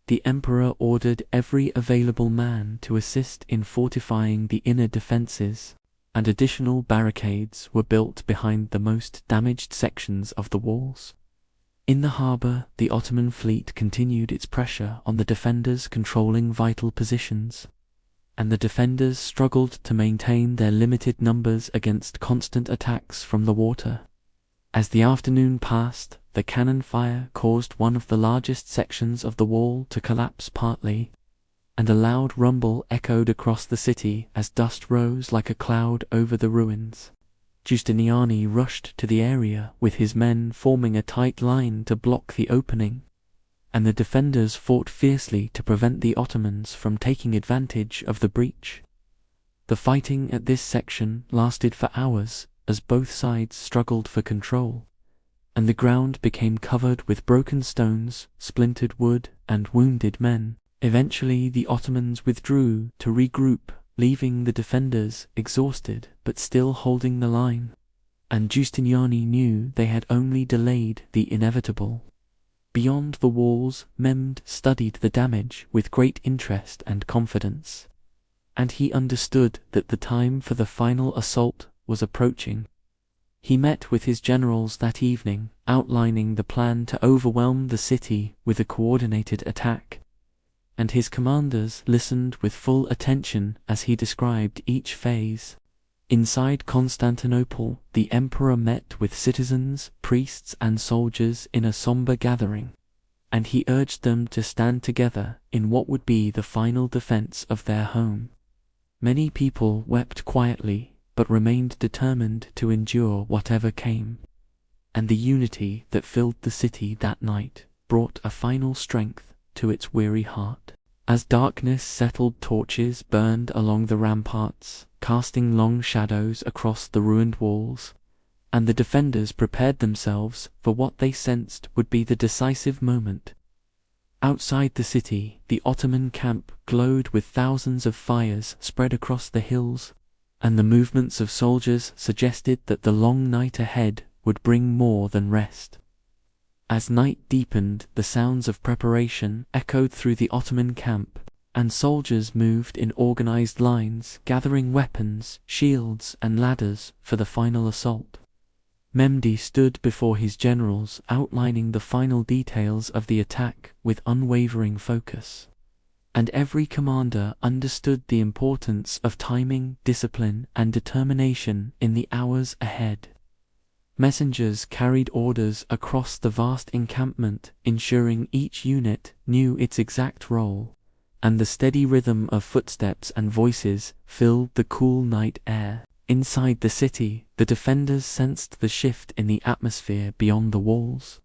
The emperor ordered every available man to assist in fortifying the inner defenses, and additional barricades were built behind the most damaged sections of the walls. In the harbor, the Ottoman fleet continued its pressure on the defenders controlling vital positions, and the defenders struggled to maintain their limited numbers against constant attacks from the water. As the afternoon passed, the cannon fire caused one of the largest sections of the wall to collapse partly, and a loud rumble echoed across the city as dust rose like a cloud over the ruins. Giustiniani rushed to the area with his men forming a tight line to block the opening, and the defenders fought fiercely to prevent the Ottomans from taking advantage of the breach. The fighting at this section lasted for hours as both sides struggled for control, and the ground became covered with broken stones, splintered wood, and wounded men. Eventually the Ottomans withdrew to regroup, leaving the defenders exhausted but still holding the line, and Giustiniani knew they had only delayed the inevitable. Beyond the walls, Mehmed studied the damage with great interest and confidence, and he understood that the time for the final assault was approaching. He met with his generals that evening, outlining the plan to overwhelm the city with a coordinated attack, and his commanders listened with full attention as he described each phase. Inside Constantinople, the emperor met with citizens, priests, and soldiers in a somber gathering, and he urged them to stand together in what would be the final defense of their home. Many people wept quietly, but remained determined to endure whatever came, and the unity that filled the city that night brought a final strength to its weary heart. As darkness settled, torches burned along the ramparts, casting long shadows across the ruined walls, and the defenders prepared themselves for what they sensed would be the decisive moment. Outside the city, the Ottoman camp glowed with thousands of fires spread across the hills, and the movements of soldiers suggested that the long night ahead would bring more than rest. As night deepened, the sounds of preparation echoed through the Ottoman camp, and soldiers moved in organized lines, gathering weapons, shields, and ladders for the final assault. Mehdi stood before his generals, outlining the final details of the attack with unwavering focus. And every commander understood the importance of timing, discipline, and determination in the hours ahead. Messengers carried orders across the vast encampment, ensuring each unit knew its exact role, and the steady rhythm of footsteps and voices filled the cool night air. Inside the city, the defenders sensed the shift in the atmosphere beyond the walls,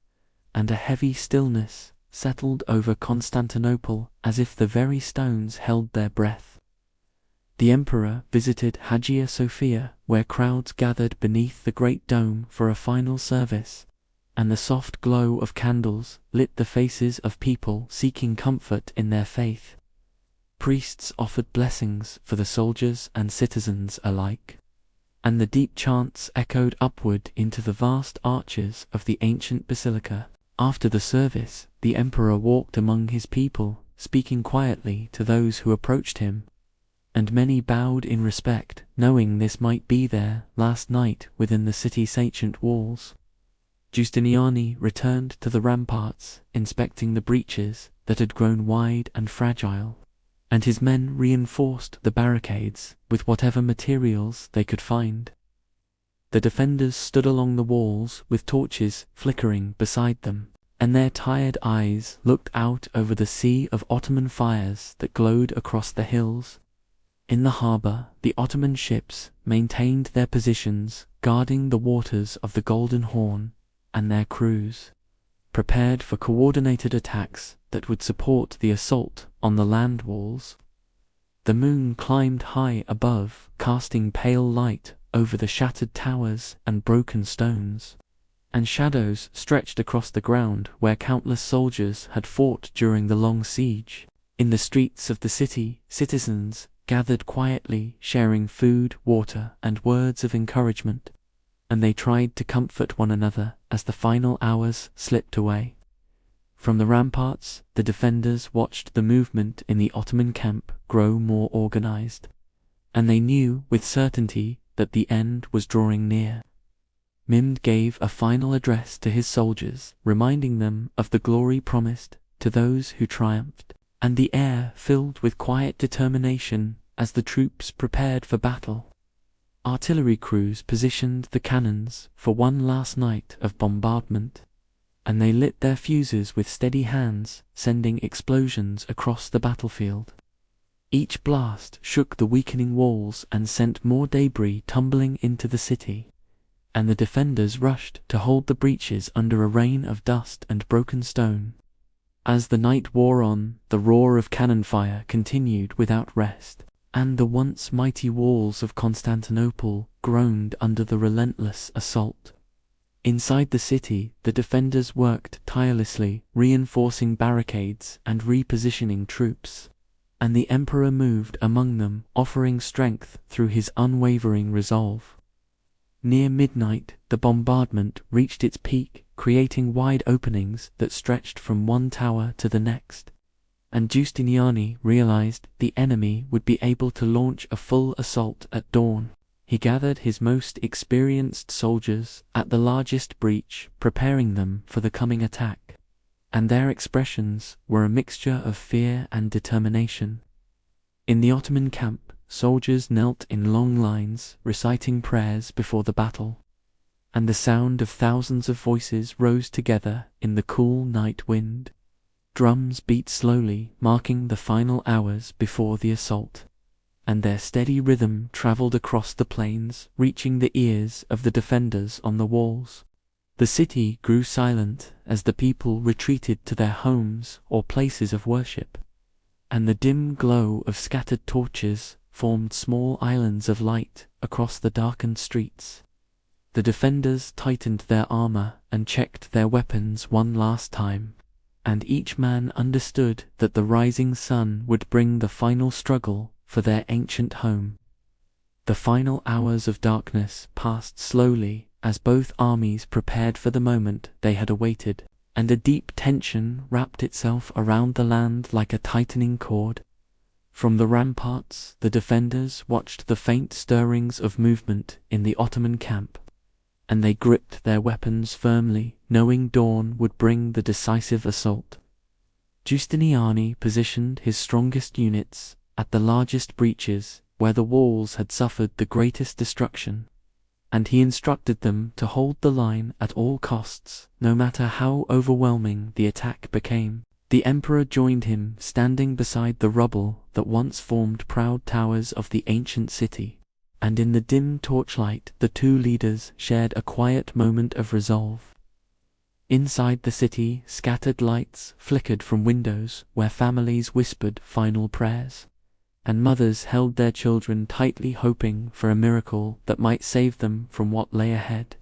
and a heavy stillness settled over Constantinople as if the very stones held their breath. The emperor visited Hagia Sophia, where crowds gathered beneath the great dome for a final service, and the soft glow of candles lit the faces of people seeking comfort in their faith. Priests offered blessings for the soldiers and citizens alike, and the deep chants echoed upward into the vast arches of the ancient basilica. After the service, the emperor walked among his people, speaking quietly to those who approached him, and many bowed in respect, knowing this might be their last night within the city's ancient walls. Giustiniani returned to the ramparts, inspecting the breaches that had grown wide and fragile, and his men reinforced the barricades with whatever materials they could find. The defenders stood along the walls with torches flickering beside them, and their tired eyes looked out over the sea of Ottoman fires that glowed across the hills. In the harbor, the Ottoman ships maintained their positions, guarding the waters of the Golden Horn, and their crews prepared for coordinated attacks that would support the assault on the land walls. The moon climbed high above, casting pale light over the shattered towers and broken stones, and shadows stretched across the ground where countless soldiers had fought during the long siege. In the streets of the city, citizens gathered quietly, sharing food, water, and words of encouragement, and they tried to comfort one another as the final hours slipped away. From the ramparts, the defenders watched the movement in the Ottoman camp grow more organized, and they knew with certainty that the end was drawing near. Mehdi gave a final address to his soldiers, reminding them of the glory promised to those who triumphed, and the air filled with quiet determination as the troops prepared for battle. Artillery crews positioned the cannons for one last night of bombardment, and they lit their fuses with steady hands, sending explosions across the battlefield. Each blast shook the weakening walls and sent more debris tumbling into the city, and the defenders rushed to hold the breaches under a rain of dust and broken stone. As the night wore on, the roar of cannon fire continued without rest, and the once mighty walls of Constantinople groaned under the relentless assault. Inside the city, the defenders worked tirelessly, reinforcing barricades and repositioning troops, and the emperor moved among them, offering strength through his unwavering resolve. Near midnight, the bombardment reached its peak, creating wide openings that stretched from one tower to the next, and Giustiniani realized the enemy would be able to launch a full assault at dawn. He gathered his most experienced soldiers at the largest breach, preparing them for the coming attack, and their expressions were a mixture of fear and determination. In the Ottoman camp, soldiers knelt in long lines, reciting prayers before the battle, and the sound of thousands of voices rose together in the cool night wind. Drums beat slowly, marking the final hours before the assault, and their steady rhythm traveled across the plains, reaching the ears of the defenders on the walls. The city grew silent as the people retreated to their homes or places of worship, and the dim glow of scattered torches formed small islands of light across the darkened streets. The defenders tightened their armor and checked their weapons one last time, and each man understood that the rising sun would bring the final struggle for their ancient home. The final hours of darkness passed slowly as both armies prepared for the moment they had awaited, and a deep tension wrapped itself around the land like a tightening cord. From the ramparts, the defenders watched the faint stirrings of movement in the Ottoman camp, and they gripped their weapons firmly, knowing dawn would bring the decisive assault. Giustiniani positioned his strongest units at the largest breaches where the walls had suffered the greatest destruction, and he instructed them to hold the line at all costs, no matter how overwhelming the attack became. The emperor joined him, standing beside the rubble that once formed proud towers of the ancient city, and in the dim torchlight the two leaders shared a quiet moment of resolve. Inside the city, scattered lights flickered from windows where families whispered final prayers, and mothers held their children tightly, hoping for a miracle that might save them from what lay ahead.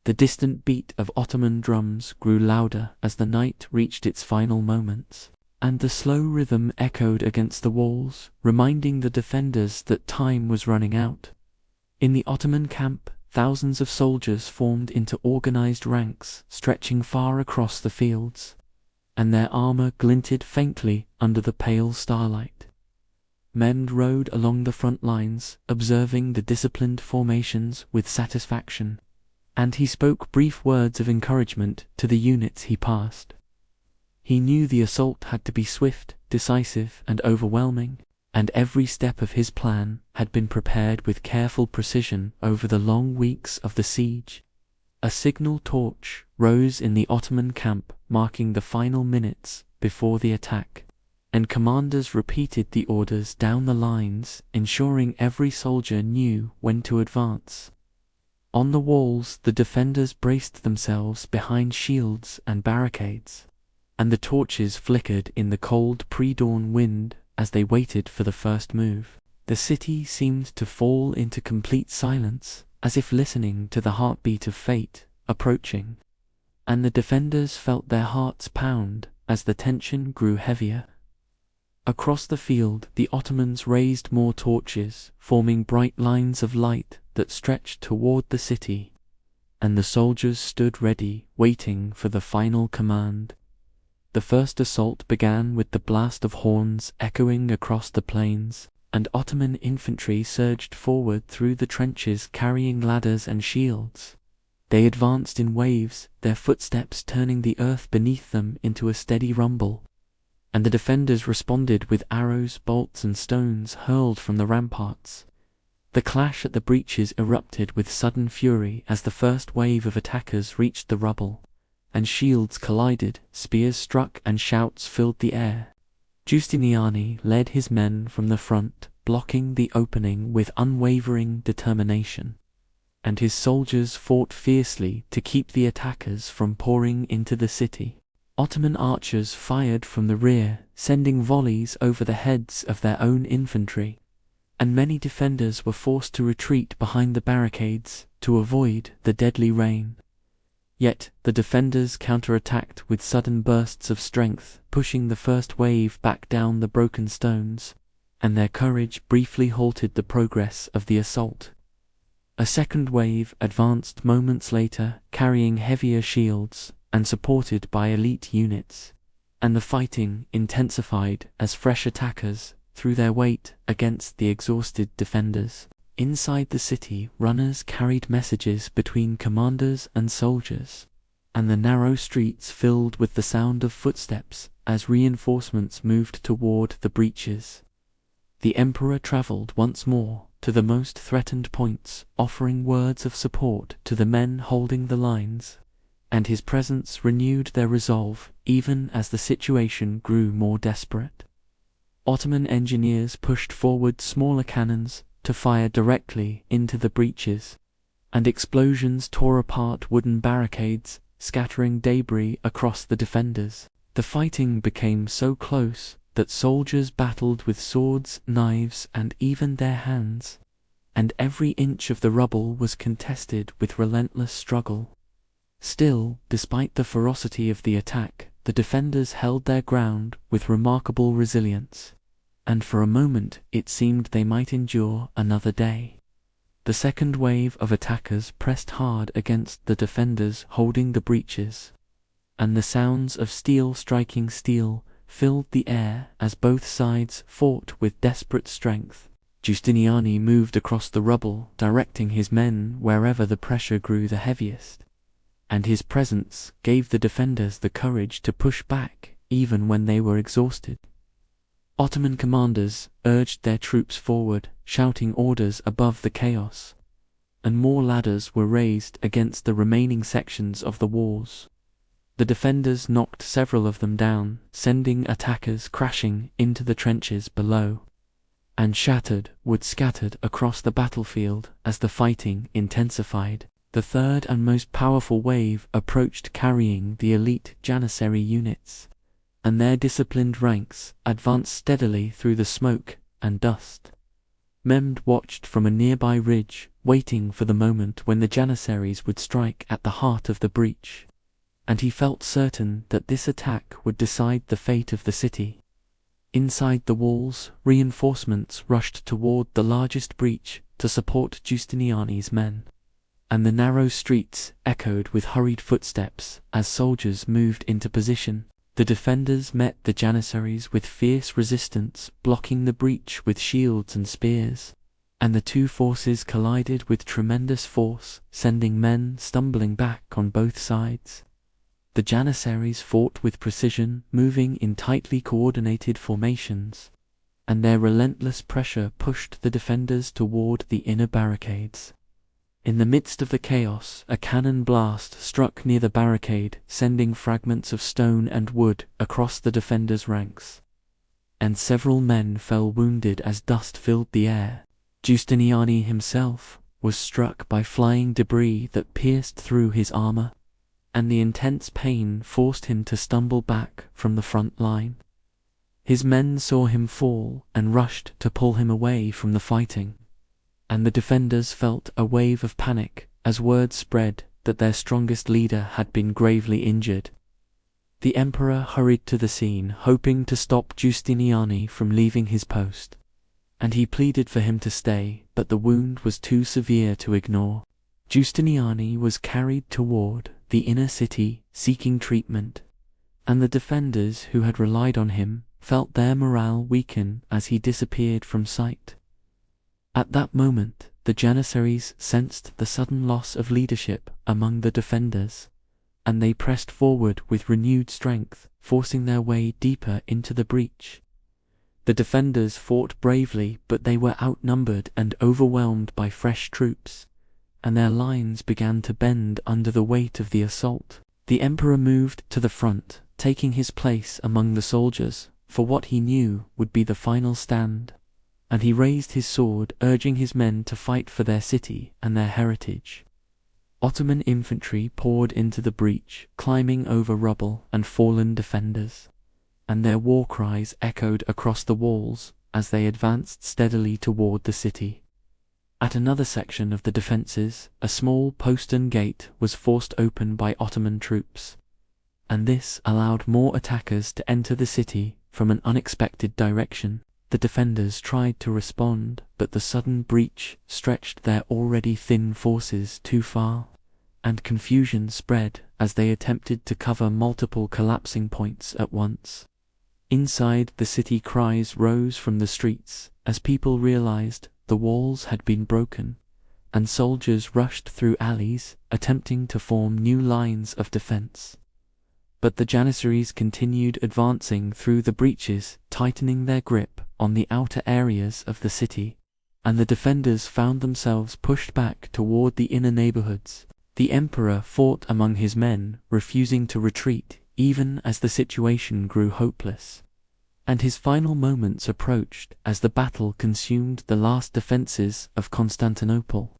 The distant beat of Ottoman drums grew louder as the night reached its final moments, and the slow rhythm echoed against the walls, reminding the defenders that time was running out. In the Ottoman camp, thousands of soldiers formed into organized ranks stretching far across the fields, and their armor glinted faintly under the pale starlight. Men rode along the front lines, observing the disciplined formations with satisfaction, and he spoke brief words of encouragement to the units he passed. He knew the assault had to be swift, decisive, and overwhelming, and every step of his plan had been prepared with careful precision over the long weeks of the siege. A signal torch rose in the Ottoman camp, marking the final minutes before the attack, and commanders repeated the orders down the lines, ensuring every soldier knew when to advance. On the walls, the defenders braced themselves behind shields and barricades, and the torches flickered in the cold pre-dawn wind as they waited for the first move. The city seemed to fall into complete silence, as if listening to the heartbeat of fate approaching, and the defenders felt their hearts pound as the tension grew heavier. Across the field, the Ottomans raised more torches, forming bright lines of light that stretched toward the city, and the soldiers stood ready, waiting for the final command. The first assault began with the blast of horns echoing across the plains, and Ottoman infantry surged forward through the trenches carrying ladders and shields. They advanced in waves, their footsteps turning the earth beneath them into a steady rumble, and the defenders responded with arrows, bolts, and stones hurled from the ramparts. The clash at the breaches erupted with sudden fury as the first wave of attackers reached the rubble, and shields collided, spears struck, and shouts filled the air. Giustiniani led his men from the front, blocking the opening with unwavering determination, and his soldiers fought fiercely to keep the attackers from pouring into the city. Ottoman archers fired from the rear, sending volleys over the heads of their own infantry, and many defenders were forced to retreat behind the barricades to avoid the deadly rain. Yet the defenders counterattacked with sudden bursts of strength, pushing the first wave back down the broken stones, and their courage briefly halted the progress of the assault. A second wave advanced moments later, carrying heavier shields and supported by elite units, and the fighting intensified as fresh attackers threw their weight against the exhausted defenders. Inside the city, runners carried messages between commanders and soldiers, and the narrow streets filled with the sound of footsteps as reinforcements moved toward the breaches. The emperor traveled once more to the most threatened points, offering words of support to the men holding the lines, and his presence renewed their resolve even as the situation grew more desperate. Ottoman engineers pushed forward smaller cannons to fire directly into the breaches, and explosions tore apart wooden barricades, scattering debris across the defenders. The fighting became so close that soldiers battled with swords, knives, and even their hands, and every inch of the rubble was contested with relentless struggle. Still, despite the ferocity of the attack, the defenders held their ground with remarkable resilience, and for a moment it seemed they might endure another day. The second wave of attackers pressed hard against the defenders holding the breaches, and the sounds of steel striking steel filled the air as both sides fought with desperate strength. Giustiniani moved across the rubble, directing his men wherever the pressure grew the heaviest, and his presence gave the defenders the courage to push back even when they were exhausted. Ottoman commanders urged their troops forward, shouting orders above the chaos, and more ladders were raised against the remaining sections of the walls. The defenders knocked several of them down, sending attackers crashing into the trenches below, and shattered wood scattered across the battlefield as the fighting intensified. The third and most powerful wave approached, carrying the elite Janissary units, and their disciplined ranks advanced steadily through the smoke and dust. Mehmed watched from a nearby ridge, waiting for the moment when the Janissaries would strike at the heart of the breach, and he felt certain that this attack would decide the fate of the city. Inside the walls, reinforcements rushed toward the largest breach to support Giustiniani's men, and the narrow streets echoed with hurried footsteps as soldiers moved into position. The defenders met the Janissaries with fierce resistance, blocking the breach with shields and spears, and the two forces collided with tremendous force, sending men stumbling back on both sides. The Janissaries fought with precision, moving in tightly coordinated formations, and their relentless pressure pushed the defenders toward the inner barricades. In the midst of the chaos, a cannon blast struck near the barricade, sending fragments of stone and wood across the defenders' ranks, and several men fell wounded as dust filled the air. Giustiniani himself was struck by flying debris that pierced through his armor, and the intense pain forced him to stumble back from the front line. His men saw him fall and rushed to pull him away from the fighting, and the defenders felt a wave of panic as word spread that their strongest leader had been gravely injured. The emperor hurried to the scene, hoping to stop Giustiniani from leaving his post, and he pleaded for him to stay, but the wound was too severe to ignore. Giustiniani was carried toward the inner city seeking treatment, and the defenders who had relied on him felt their morale weaken as he disappeared from sight. At that moment, the Janissaries sensed the sudden loss of leadership among the defenders, and they pressed forward with renewed strength, forcing their way deeper into the breach. The defenders fought bravely, but they were outnumbered and overwhelmed by fresh troops, and their lines began to bend under the weight of the assault. The emperor moved to the front, taking his place among the soldiers for what he knew would be the final stand, and he raised his sword, urging his men to fight for their city and their heritage. Ottoman infantry poured into the breach, climbing over rubble and fallen defenders, and their war cries echoed across the walls as they advanced steadily toward the city. At another section of the defences, a small postern gate was forced open by Ottoman troops, and this allowed more attackers to enter the city from an unexpected direction. The defenders tried to respond, but the sudden breach stretched their already thin forces too far, and confusion spread as they attempted to cover multiple collapsing points at once. Inside the city, cries rose from the streets as people realized the walls had been broken, and soldiers rushed through alleys, attempting to form new lines of defense. But the Janissaries continued advancing through the breaches, tightening their grip on the outer areas of the city, and the defenders found themselves pushed back toward the inner neighborhoods. The emperor fought among his men, refusing to retreat even as the situation grew hopeless, and his final moments approached as the battle consumed the last defenses of Constantinople.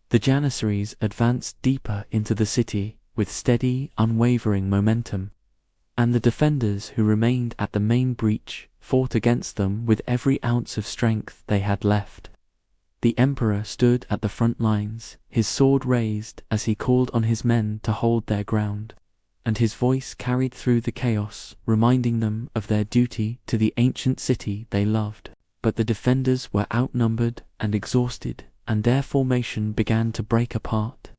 The Janissaries advanced deeper into the city with steady, unwavering momentum, and the defenders who remained at the main breach fought against them with every ounce of strength they had left. The emperor stood at the front lines, his sword raised as he called on his men to hold their ground, and his voice carried through the chaos, reminding them of their duty to the ancient city they loved. But the defenders were outnumbered and exhausted, and their formation began to break apart,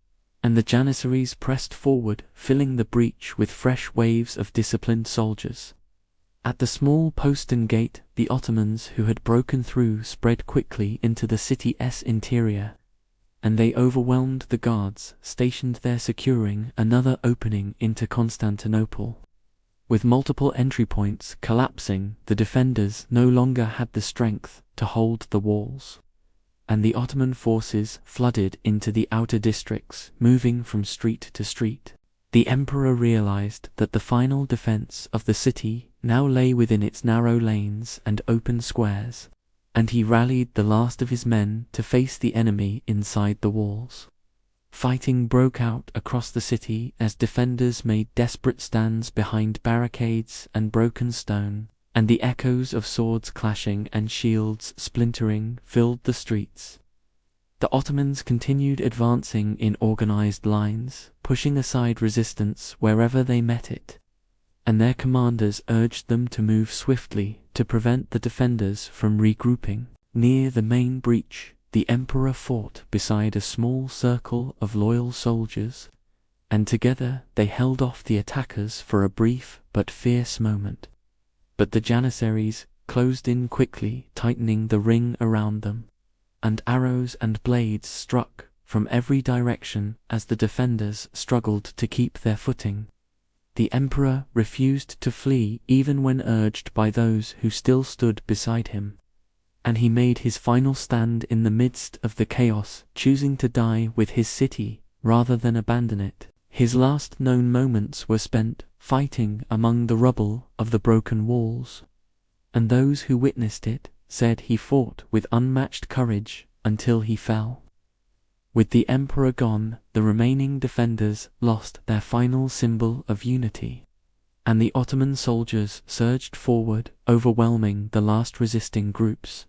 and the Janissaries pressed forward, filling the breach with fresh waves of disciplined soldiers. At the small postern gate, the Ottomans who had broken through spread quickly into the city's interior, and they overwhelmed the guards stationed there, securing another opening into Constantinople. With multiple entry points collapsing, the defenders no longer had the strength to hold the walls, and the Ottoman forces flooded into the outer districts, moving from street to street. The emperor realized that the final defense of the city now lay within its narrow lanes and open squares, and he rallied the last of his men to face the enemy inside the walls. Fighting broke out across the city as defenders made desperate stands behind barricades and broken stone, and the echoes of swords clashing and shields splintering filled the streets. The Ottomans continued advancing in organized lines, pushing aside resistance wherever they met it, and their commanders urged them to move swiftly to prevent the defenders from regrouping. Near the main breach, the emperor fought beside a small circle of loyal soldiers, and together they held off the attackers for a brief but fierce moment. But the Janissaries closed in quickly, tightening the ring around them, and arrows and blades struck from every direction as the defenders struggled to keep their footing. The emperor refused to flee even when urged by those who still stood beside him, and he made his final stand in the midst of the chaos, choosing to die with his city rather than abandon it. His last known moments were spent fighting among the rubble of the broken walls, and those who witnessed it said he fought with unmatched courage until he fell. With the emperor gone, the remaining defenders lost their final symbol of unity, and the Ottoman soldiers surged forward, overwhelming the last resisting groups.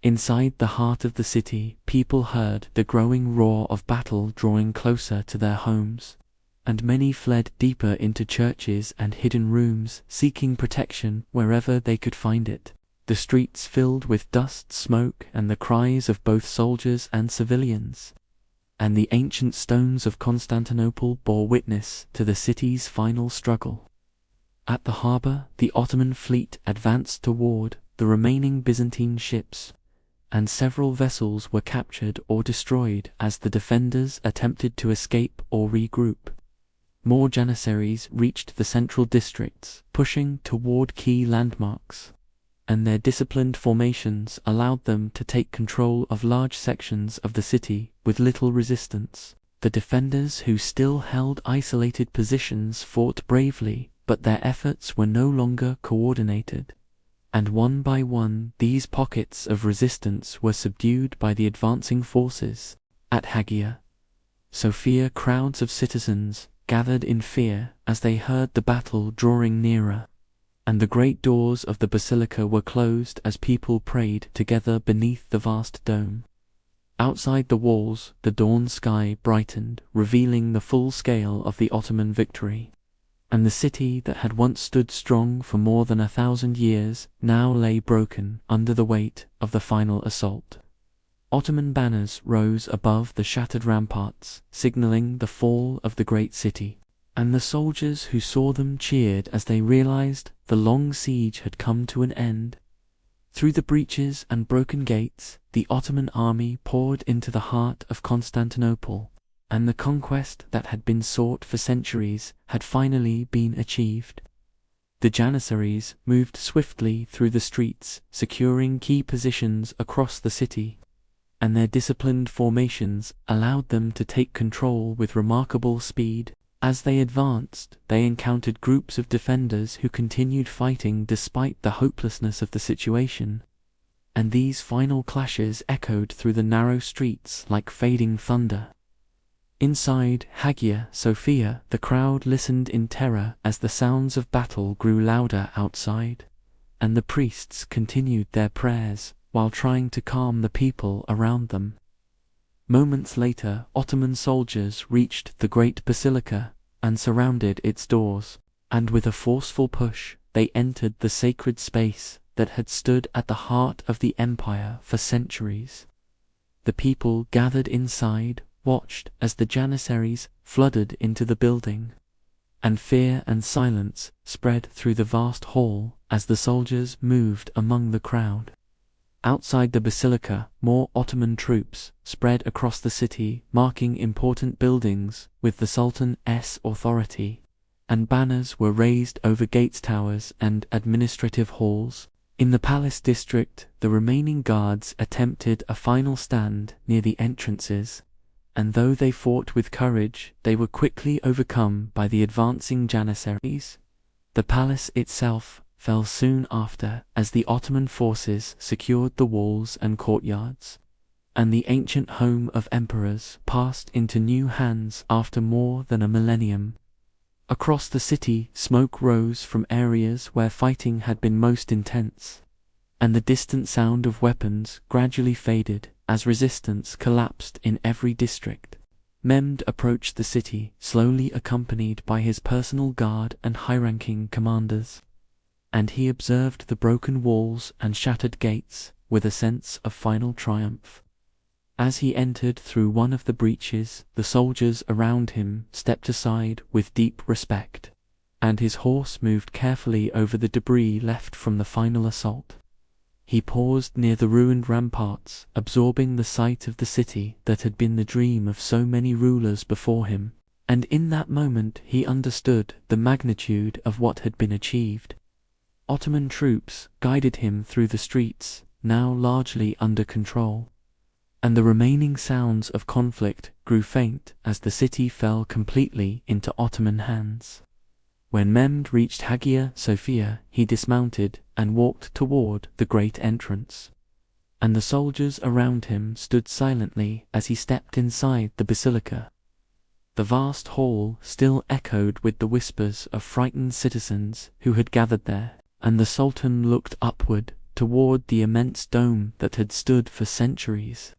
Inside the heart of the city, people heard the growing roar of battle drawing closer to their homes, and many fled deeper into churches and hidden rooms, seeking protection wherever they could find it. The streets filled with dust, smoke, and the cries of both soldiers and civilians, and the ancient stones of Constantinople bore witness to the city's final struggle. At the harbor, the Ottoman fleet advanced toward the remaining Byzantine ships, and several vessels were captured or destroyed as the defenders attempted to escape or regroup. More Janissaries reached the central districts, pushing toward key landmarks, and their disciplined formations allowed them to take control of large sections of the city with little resistance. The defenders who still held isolated positions fought bravely, but their efforts were no longer coordinated, and one by one these pockets of resistance were subdued by the advancing forces. At Hagia Sophia, crowds of citizens gathered in fear as they heard the battle drawing nearer, and the great doors of the basilica were closed as people prayed together beneath the vast dome. Outside the walls, the dawn sky brightened, revealing the full scale of the Ottoman victory, and the city that had once stood strong for more than 1,000 years now lay broken under the weight of the final assault. Ottoman banners rose above the shattered ramparts, signaling the fall of the great city, and the soldiers who saw them cheered as they realized the long siege had come to an end. Through the breaches and broken gates, the Ottoman army poured into the heart of Constantinople, and the conquest that had been sought for centuries had finally been achieved. The Janissaries moved swiftly through the streets, securing key positions across the city, and their disciplined formations allowed them to take control with remarkable speed. As they advanced, they encountered groups of defenders who continued fighting despite the hopelessness of the situation, and these final clashes echoed through the narrow streets like fading thunder. Inside Hagia Sophia, the crowd listened in terror as the sounds of battle grew louder outside, and the priests continued their prayers while trying to calm the people around them. Moments later, Ottoman soldiers reached the great basilica and surrounded its doors, and with a forceful push, they entered the sacred space that had stood at the heart of the empire for centuries. The people gathered inside watched as the Janissaries flooded into the building, and fear and silence spread through the vast hall as the soldiers moved among the crowd. Outside the basilica, more Ottoman troops spread across the city, marking important buildings with the Sultan's authority, and banners were raised over gates, towers, and administrative halls. In the palace district, the remaining guards attempted a final stand near the entrances, and though they fought with courage, they were quickly overcome by the advancing Janissaries. The palace itself fell soon after as the Ottoman forces secured the walls and courtyards, and the ancient home of emperors passed into new hands after more than a millennium. Across the city, smoke rose from areas where fighting had been most intense, and the distant sound of weapons gradually faded as resistance collapsed in every district. Mehmed approached the city, slowly accompanied by his personal guard and high-ranking commanders, and he observed the broken walls and shattered gates with a sense of final triumph. As he entered through one of the breaches, the soldiers around him stepped aside with deep respect, and his horse moved carefully over the debris left from the final assault. He paused near the ruined ramparts, absorbing the sight of the city that had been the dream of so many rulers before him, and in that moment he understood the magnitude of what had been achieved. Ottoman troops guided him through the streets, now largely under control, and the remaining sounds of conflict grew faint as the city fell completely into Ottoman hands. When Mehmed reached Hagia Sophia, he dismounted and walked toward the great entrance, and the soldiers around him stood silently as he stepped inside the basilica. The vast hall still echoed with the whispers of frightened citizens who had gathered there, and the Sultan looked upward toward the immense dome that had stood for centuries.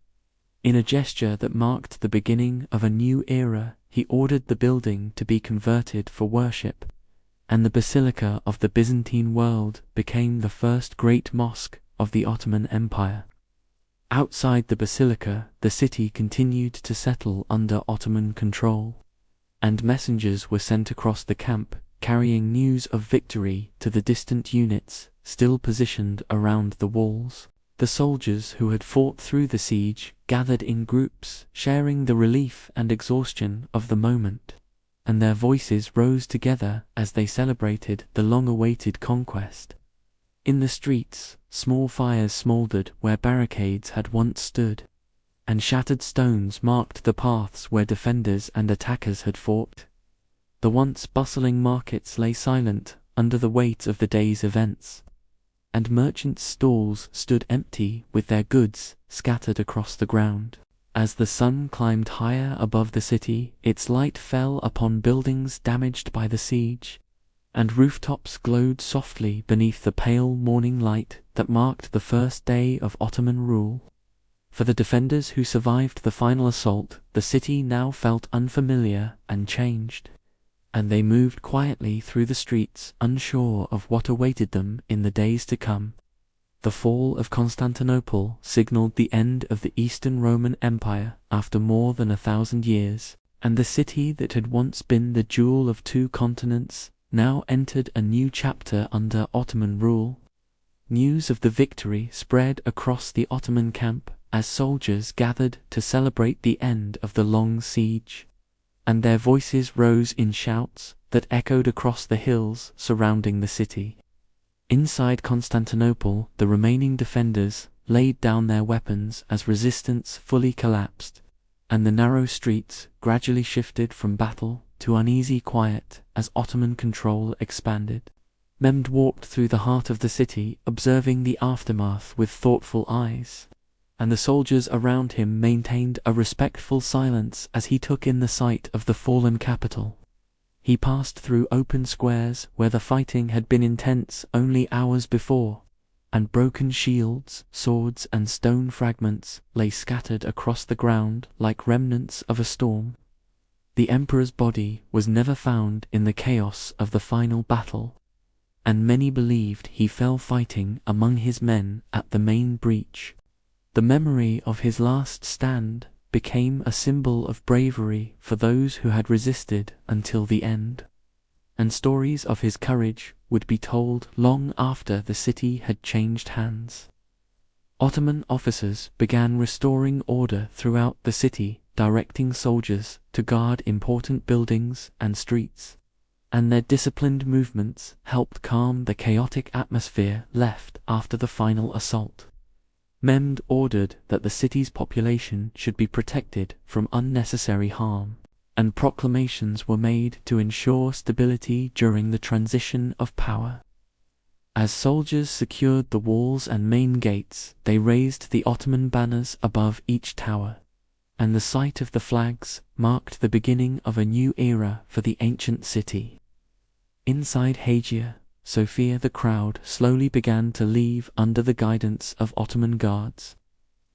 In a gesture that marked the beginning of a new era, he ordered the building to be converted for worship, and the Basilica of the Byzantine world became the first great mosque of the Ottoman Empire. Outside the basilica, the city continued to settle under Ottoman control, and messengers were sent across the camp, carrying news of victory to the distant units still positioned around the walls. The soldiers who had fought through the siege gathered in groups, sharing the relief and exhaustion of the moment, and their voices rose together as they celebrated the long-awaited conquest. In the streets, small fires smoldered where barricades had once stood, and shattered stones marked the paths where defenders and attackers had fought. The once bustling markets lay silent under the weight of the day's events, and merchants' stalls stood empty with their goods scattered across the ground. As the sun climbed higher above the city, its light fell upon buildings damaged by the siege, and rooftops glowed softly beneath the pale morning light that marked the first day of Ottoman rule. For the defenders who survived the final assault, the city now felt unfamiliar and changed, and they moved quietly through the streets, unsure of what awaited them in the days to come. The fall of Constantinople signaled the end of the Eastern Roman Empire after more than 1,000 years, and the city that had once been the jewel of two continents now entered a new chapter under Ottoman rule. News of the victory spread across the Ottoman camp as soldiers gathered to celebrate the end of the long siege, and their voices rose in shouts that echoed across the hills surrounding the city. Inside Constantinople, the remaining defenders laid down their weapons as resistance fully collapsed, and the narrow streets gradually shifted from battle to uneasy quiet as Ottoman control expanded. Mehmed walked through the heart of the city, observing the aftermath with thoughtful eyes, and the soldiers around him maintained a respectful silence as he took in the sight of the fallen capital. He passed through open squares where the fighting had been intense only hours before, and broken shields, swords, and stone fragments lay scattered across the ground like remnants of a storm. The emperor's body was never found in the chaos of the final battle, and many believed he fell fighting among his men at the main breach. The memory of his last stand became a symbol of bravery for those who had resisted until the end. and stories of his courage would be told long after the city had changed hands. Ottoman officers began restoring order throughout the city, directing soldiers to guard important buildings and streets, and their disciplined movements helped calm the chaotic atmosphere left after the final assault. Mehmed ordered that the city's population should be protected from unnecessary harm, and proclamations were made to ensure stability during the transition of power. As soldiers secured the walls and main gates, they raised the Ottoman banners above each tower, and the sight of the flags marked the beginning of a new era for the ancient city. Inside Hagia Sophia, the crowd slowly began to leave under the guidance of Ottoman guards,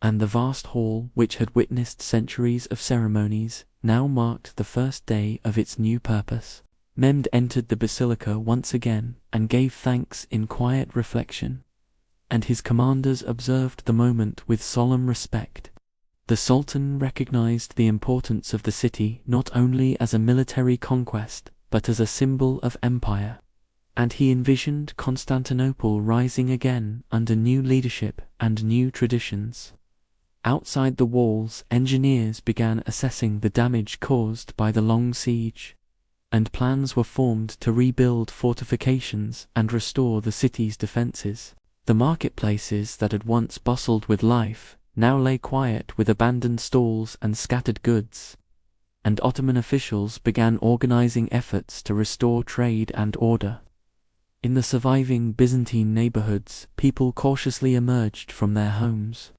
and the vast hall, which had witnessed centuries of ceremonies, now marked the first day of its new purpose. Mehmed entered the basilica once again and gave thanks in quiet reflection, and his commanders observed the moment with solemn respect. The Sultan recognized the importance of the city not only as a military conquest, but as a symbol of empire, and he envisioned Constantinople rising again under new leadership and new traditions. Outside the walls, engineers began assessing the damage caused by the long siege, and plans were formed to rebuild fortifications and restore the city's defenses. The marketplaces that had once bustled with life now lay quiet with abandoned stalls and scattered goods, and Ottoman officials began organizing efforts to restore trade and order. In the surviving Byzantine neighborhoods, people cautiously emerged from their homes,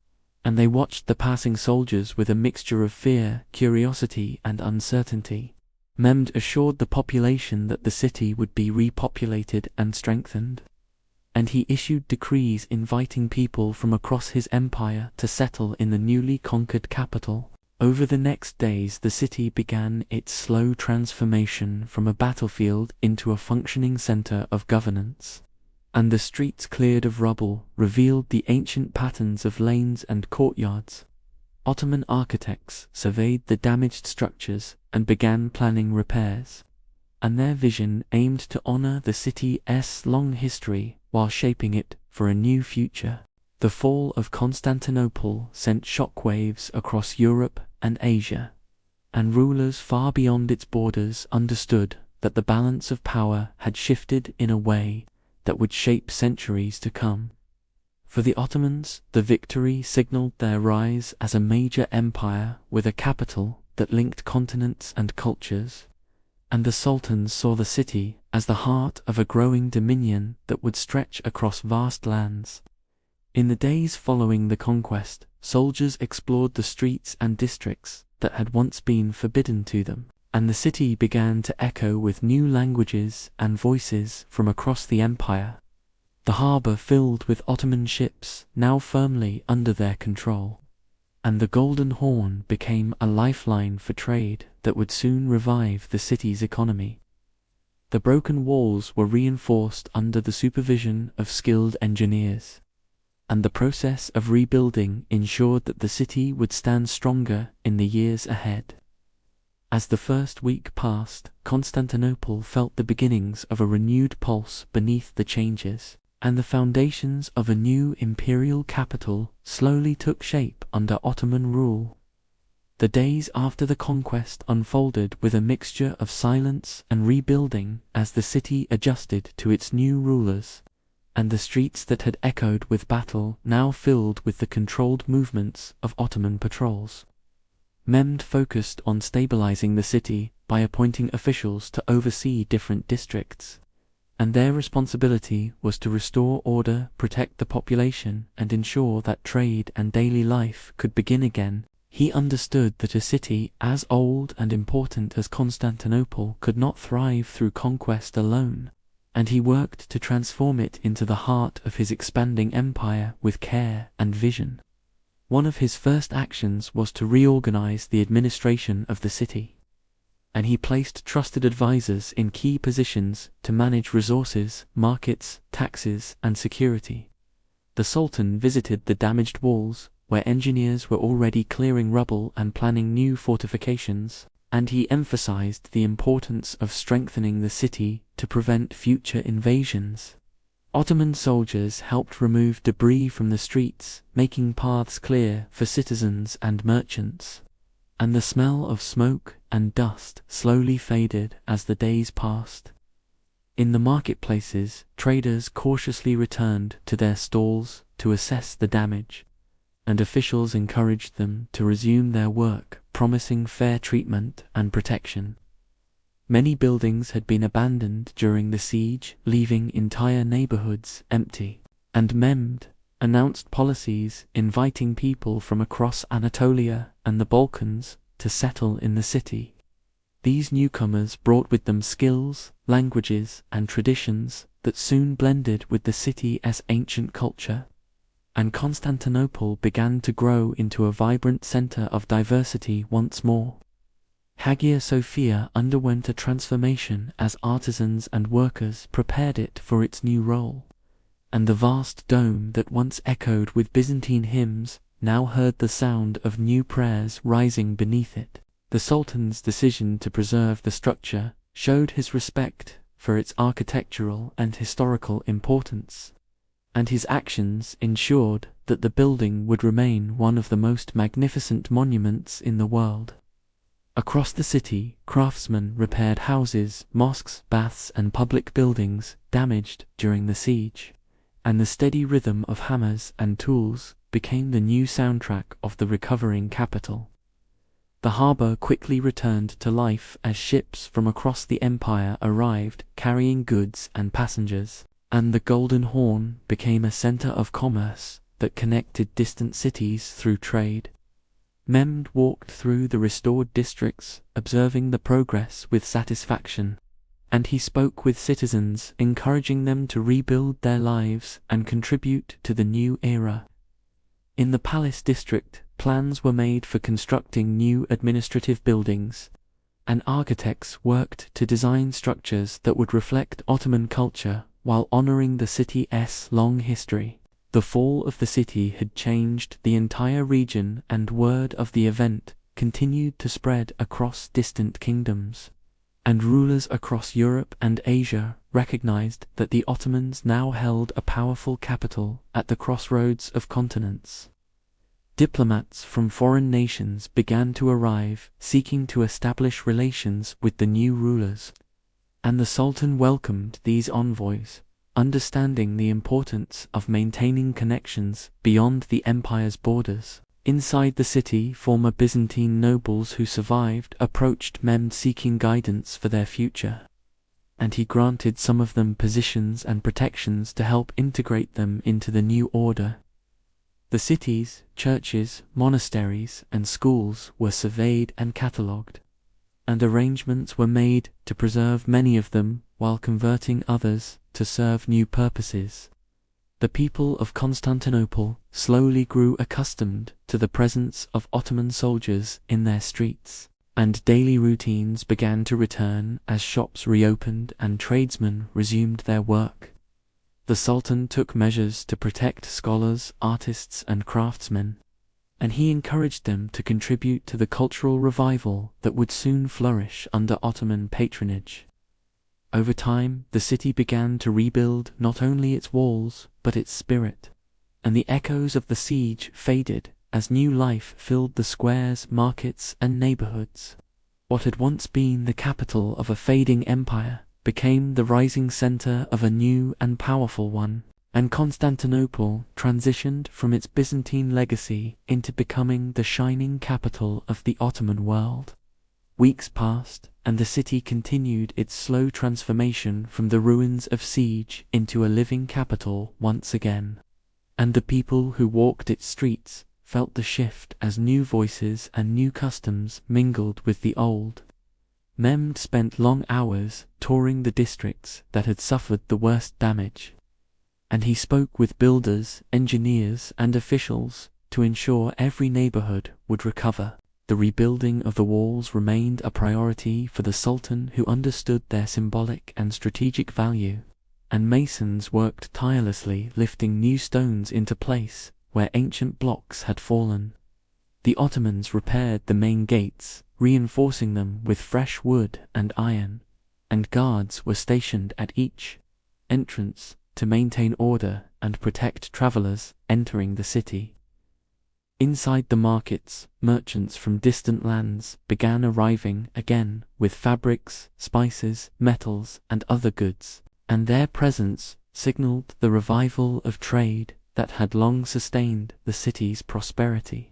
and they watched the passing soldiers with a mixture of fear, curiosity, and uncertainty. Mehmed assured the population that the city would be repopulated and strengthened, and he issued decrees inviting people from across his empire to settle in the newly conquered capital. Over the next days, the city began its slow transformation from a battlefield into a functioning center of governance, and the streets cleared of rubble revealed the ancient patterns of lanes and courtyards. Ottoman architects surveyed the damaged structures and began planning repairs, and their vision aimed to honor the city's long history while shaping it for a new future. The fall of Constantinople sent shockwaves across Europe and Asia, and rulers far beyond its borders understood that the balance of power had shifted in a way that would shape centuries to come. For the Ottomans, the victory signaled their rise as a major empire with a capital that linked continents and cultures, and the sultans saw the city as the heart of a growing dominion that would stretch across vast lands. In the days following the conquest, soldiers explored the streets and districts that had once been forbidden to them, and the city began to echo with new languages and voices from across the empire. The harbor filled with Ottoman ships now firmly under their control, and the Golden Horn became a lifeline for trade that would soon revive the city's economy. The broken walls were reinforced under the supervision of skilled engineers, and the process of rebuilding ensured that the city would stand stronger in the years ahead. As the first week passed, Constantinople felt the beginnings of a renewed pulse beneath the changes, and the foundations of a new imperial capital slowly took shape under Ottoman rule. The days after the conquest unfolded with a mixture of silence and rebuilding as the city adjusted to its new rulers, and the streets that had echoed with battle now filled with the controlled movements of Ottoman patrols. Mehmed focused on stabilizing the city by appointing officials to oversee different districts, and their responsibility was to restore order, protect the population, and ensure that trade and daily life could begin again. He understood that a city as old and important as Constantinople could not thrive through conquest alone, and he worked to transform it into the heart of his expanding empire with care and vision. One of his first actions was to reorganize the administration of the city, and he placed trusted advisors in key positions to manage resources, markets, taxes, and security. The Sultan visited the damaged walls, where engineers were already clearing rubble and planning new fortifications, and he emphasized the importance of strengthening the city to prevent future invasions. Ottoman soldiers helped remove debris from the streets, making paths clear for citizens and merchants. And the smell of smoke and dust slowly faded as the days passed. In the marketplaces, traders cautiously returned to their stalls to assess the damage, and officials encouraged them to resume their work, promising fair treatment and protection. Many buildings had been abandoned during the siege, leaving entire neighborhoods empty, and Mehmed announced policies inviting people from across Anatolia and the Balkans to settle in the city. These newcomers brought with them skills, languages, and traditions that soon blended with the city's ancient culture, and Constantinople began to grow into a vibrant center of diversity once more. Hagia Sophia underwent a transformation as artisans and workers prepared it for its new role, and the vast dome that once echoed with Byzantine hymns now heard the sound of new prayers rising beneath it. The Sultan's decision to preserve the structure showed his respect for its architectural and historical importance, and his actions ensured that the building would remain one of the most magnificent monuments in the world. Across the city, craftsmen repaired houses, mosques, baths, and public buildings damaged during the siege, and the steady rhythm of hammers and tools became the new soundtrack of the recovering capital. The harbor quickly returned to life as ships from across the empire arrived carrying goods and passengers, and the Golden Horn became a center of commerce that connected distant cities through trade. Mehmed walked through the restored districts, observing the progress with satisfaction, and he spoke with citizens, encouraging them to rebuild their lives and contribute to the new era. In the palace district, plans were made for constructing new administrative buildings, and architects worked to design structures that would reflect Ottoman culture while honoring the city's long history. The fall of the city had changed the entire region, and word of the event continued to spread across distant kingdoms, and rulers across Europe and Asia recognized that the Ottomans now held a powerful capital at the crossroads of continents. Diplomats from foreign nations began to arrive, seeking to establish relations with the new rulers, and the Sultan welcomed these envoys, understanding the importance of maintaining connections beyond the empire's borders. Inside the city, former Byzantine nobles who survived approached Mehmed seeking guidance for their future, and he granted some of them positions and protections to help integrate them into the new order. The cities, churches, monasteries, and schools were surveyed and catalogued, and arrangements were made to preserve many of them while converting others to serve new purposes. The people of Constantinople slowly grew accustomed to the presence of Ottoman soldiers in their streets, and daily routines began to return as shops reopened and tradesmen resumed their work. The Sultan took measures to protect scholars, artists, and craftsmen, and he encouraged them to contribute to the cultural revival that would soon flourish under Ottoman patronage. Over time, the city began to rebuild not only its walls, but its spirit, and the echoes of the siege faded as new life filled the squares, markets, and neighborhoods. What had once been the capital of a fading empire became the rising center of a new and powerful one, and Constantinople transitioned from its Byzantine legacy into becoming the shining capital of the Ottoman world. Weeks passed, and the city continued its slow transformation from the ruins of siege into a living capital once again, and the people who walked its streets felt the shift as new voices and new customs mingled with the old. Mehmed spent long hours touring the districts that had suffered the worst damage, and he spoke with builders, engineers, and officials to ensure every neighborhood would recover. The rebuilding of the walls remained a priority for the Sultan, who understood their symbolic and strategic value, and masons worked tirelessly lifting new stones into place where ancient blocks had fallen. The Ottomans repaired the main gates, reinforcing them with fresh wood and iron, and guards were stationed at each entrance to maintain order and protect travelers entering the city. Inside the markets, merchants from distant lands began arriving again with fabrics, spices, metals, and other goods, and their presence signaled the revival of trade that had long sustained the city's prosperity.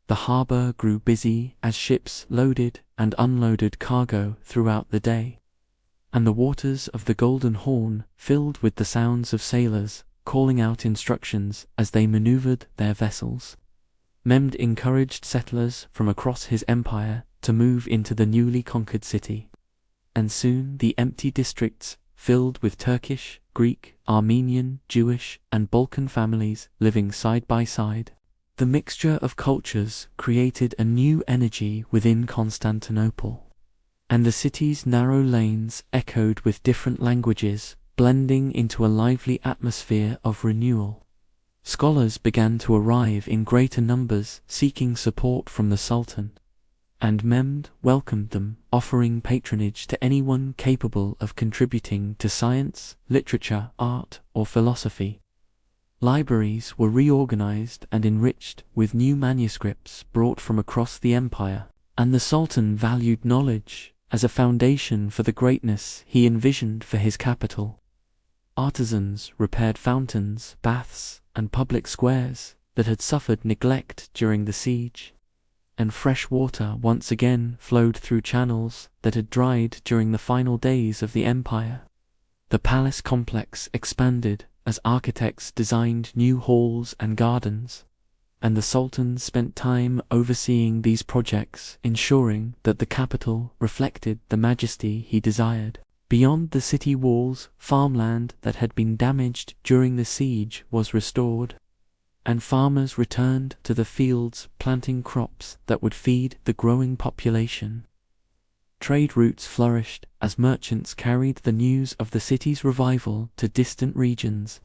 The harbor grew busy as ships loaded and unloaded cargo throughout the day, and the waters of the Golden Horn filled with the sounds of sailors calling out instructions as they maneuvered their vessels. Mehmed encouraged settlers from across his empire to move into the newly conquered city, and soon the empty districts filled with Turkish, Greek, Armenian, Jewish, and Balkan families living side by side. The mixture of cultures created a new energy within Constantinople, and the city's narrow lanes echoed with different languages, blending into a lively atmosphere of renewal. Scholars began to arrive in greater numbers seeking support from the Sultan, and Mehmed welcomed them, offering patronage to anyone capable of contributing to science, literature, art, or philosophy. Libraries were reorganized and enriched with new manuscripts brought from across the empire, and the Sultan valued knowledge as a foundation for the greatness he envisioned for his capital. Artisans repaired fountains, baths, and public squares that had suffered neglect during the siege, and fresh water once again flowed through channels that had dried during the final days of the empire. The palace complex expanded as architects designed new halls and gardens, and the Sultan spent time overseeing these projects, ensuring that the capital reflected the majesty he desired. Beyond the city walls, farmland that had been damaged during the siege was restored, and farmers returned to the fields planting crops that would feed the growing population. Trade routes flourished as merchants carried the news of the city's revival to distant regions,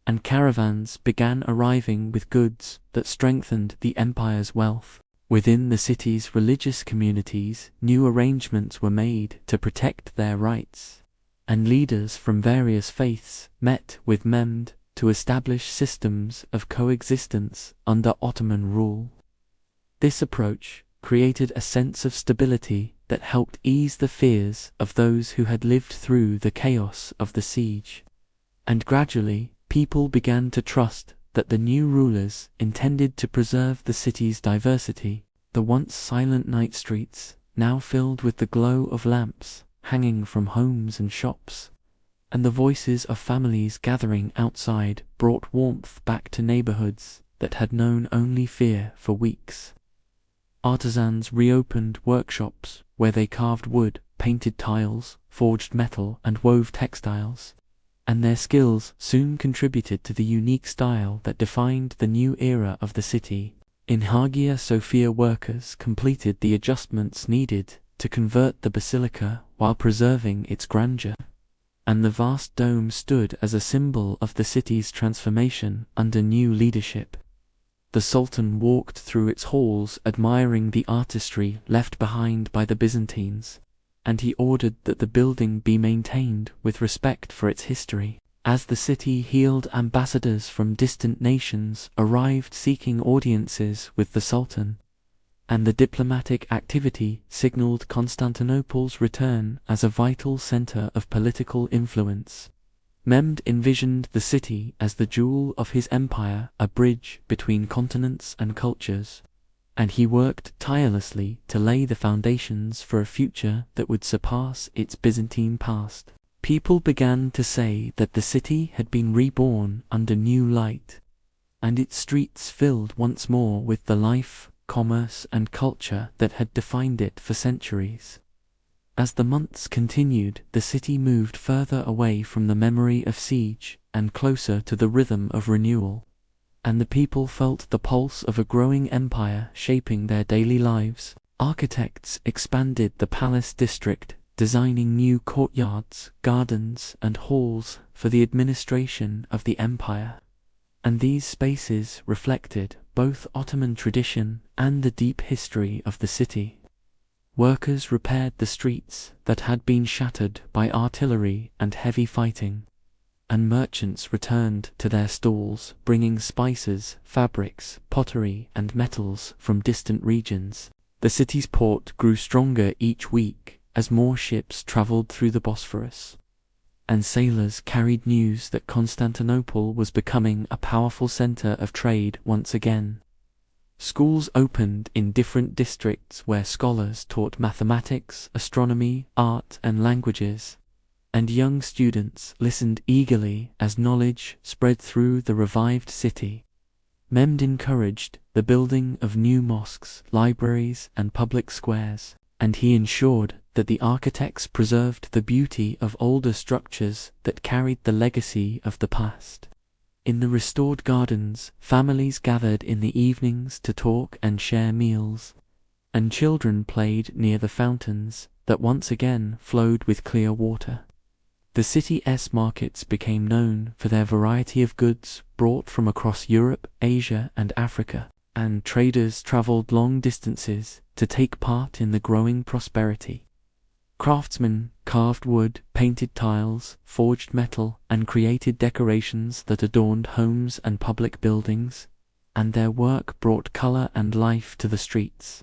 and caravans began arriving with goods that strengthened the empire's wealth. Within the city's religious communities, new arrangements were made to protect their rights, and leaders from various faiths met with Mehmed to establish systems of coexistence under Ottoman rule. This approach created a sense of stability that helped ease the fears of those who had lived through the chaos of the siege, and gradually people began to trust that the new rulers intended to preserve the city's diversity. The once silent night streets, now filled with the glow of lamps hanging from homes and shops, and the voices of families gathering outside, brought warmth back to neighborhoods that had known only fear for weeks. Artisans reopened workshops where they carved wood, painted tiles, forged metal, and wove textiles, and their skills soon contributed to the unique style that defined the new era of the city. In Hagia Sophia, workers completed the adjustments needed to convert the basilica while preserving its grandeur, and the vast dome stood as a symbol of the city's transformation under new leadership. The Sultan walked through its halls admiring the artistry left behind by the Byzantines, and he ordered that the building be maintained with respect for its history. As the city healed, ambassadors from distant nations arrived seeking audiences with the Sultan, and the diplomatic activity signaled Constantinople's return as a vital center of political influence. Mehmed envisioned the city as the jewel of his empire, a bridge between continents and cultures, and he worked tirelessly to lay the foundations for a future that would surpass its Byzantine past. People began to say that the city had been reborn under new light, and its streets filled once more with the life, commerce, and culture that had defined it for centuries. As the months continued, the city moved further away from the memory of siege and closer to the rhythm of renewal, and the people felt the pulse of a growing empire shaping their daily lives. Architects expanded the palace district, designing new courtyards, gardens, and halls for the administration of the empire, and these spaces reflected both Ottoman tradition and the deep history of the city. Workers repaired the streets that had been shattered by artillery and heavy fighting, and merchants returned to their stalls, bringing spices, fabrics, pottery, and metals from distant regions. The city's port grew stronger each week as more ships traveled through the Bosphorus, and sailors carried news that Constantinople was becoming a powerful center of trade once again. Schools opened in different districts where scholars taught mathematics, astronomy, art, and languages, and young students listened eagerly as knowledge spread through the revived city. Mehmed encouraged the building of new mosques, libraries, and public squares, and he ensured that the architects preserved the beauty of older structures that carried the legacy of the past. In the restored gardens, families gathered in the evenings to talk and share meals, and children played near the fountains that once again flowed with clear water. The city's markets became known for their variety of goods brought from across Europe, Asia, and Africa, and traders traveled long distances to take part in the growing prosperity. Craftsmen carved wood, painted tiles, forged metal, and created decorations that adorned homes and public buildings, and their work brought color and life to the streets.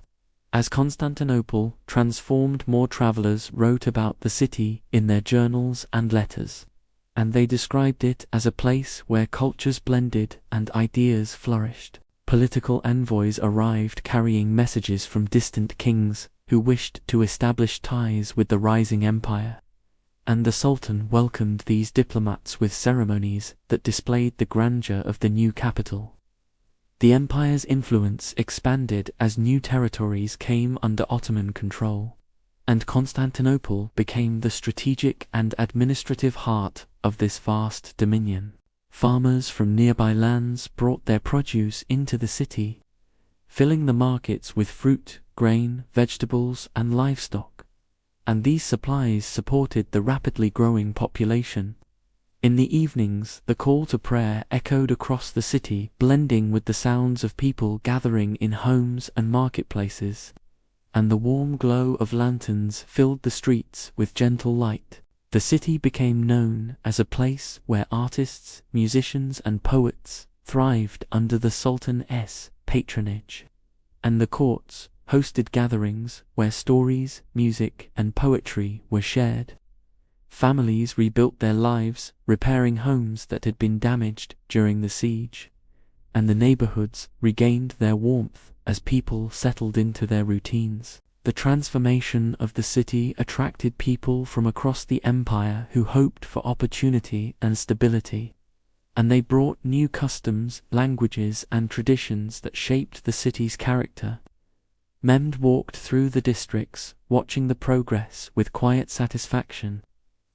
As Constantinople transformed, more travelers wrote about the city in their journals and letters, and they described it as a place where cultures blended and ideas flourished. Political envoys arrived carrying messages from distant kings who wished to establish ties with the rising empire, and the Sultan welcomed these diplomats with ceremonies that displayed the grandeur of the new capital. The empire's influence expanded as new territories came under Ottoman control, and Constantinople became the strategic and administrative heart of this vast dominion. Farmers from nearby lands brought their produce into the city, filling the markets with fruit, grain, vegetables, and livestock, and these supplies supported the rapidly growing population. In the evenings, the call to prayer echoed across the city, blending with the sounds of people gathering in homes and marketplaces, and the warm glow of lanterns filled the streets with gentle light. The city became known as a place where artists, musicians, and poets thrived under the Sultan's patronage, and the courts hosted gatherings where stories, music, and poetry were shared. Families rebuilt their lives, repairing homes that had been damaged during the siege, and the neighborhoods regained their warmth as people settled into their routines. The transformation of the city attracted people from across the empire who hoped for opportunity and stability, and they brought new customs, languages, and traditions that shaped the city's character. Mehmed walked through the districts, watching the progress with quiet satisfaction,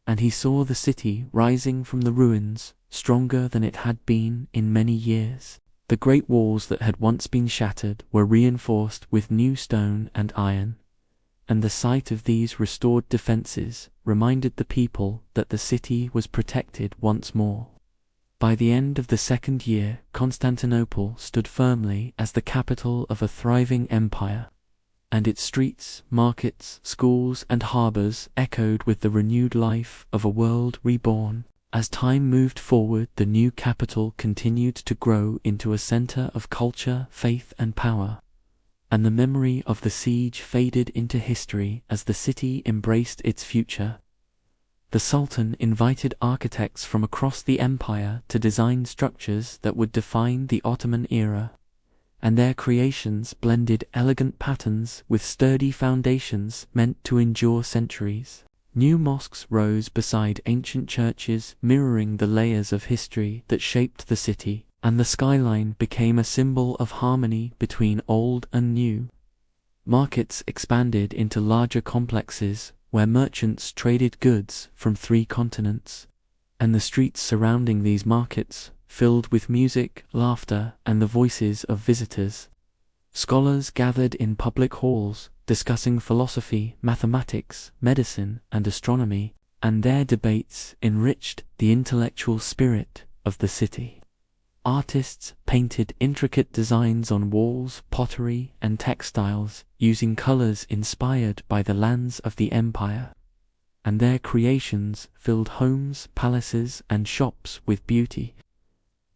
and he saw the city rising from the ruins, stronger than it had been in many years. The great walls that had once been shattered were reinforced with new stone and iron, and the sight of these restored defenses reminded the people that the city was protected once more. By the end of the second year, Constantinople stood firmly as the capital of a thriving empire, and its streets, markets, schools, and harbors echoed with the renewed life of a world reborn. As time moved forward, the new capital continued to grow into a center of culture, faith, and power, and the memory of the siege faded into history as the city embraced its future. The Sultan invited architects from across the empire to design structures that would define the Ottoman era, and their creations blended elegant patterns with sturdy foundations meant to endure centuries. New mosques rose beside ancient churches, mirroring the layers of history that shaped the city, and the skyline became a symbol of harmony between old and new. Markets expanded into larger complexes where merchants traded goods from 3 continents, and the streets surrounding these markets filled with music, laughter, and the voices of visitors. Scholars gathered in public halls, discussing philosophy, mathematics, medicine, and astronomy, and their debates enriched the intellectual spirit of the city. Artists painted intricate designs on walls, pottery, and textiles, using colors inspired by the lands of the empire. And their creations filled homes, palaces, and shops with beauty.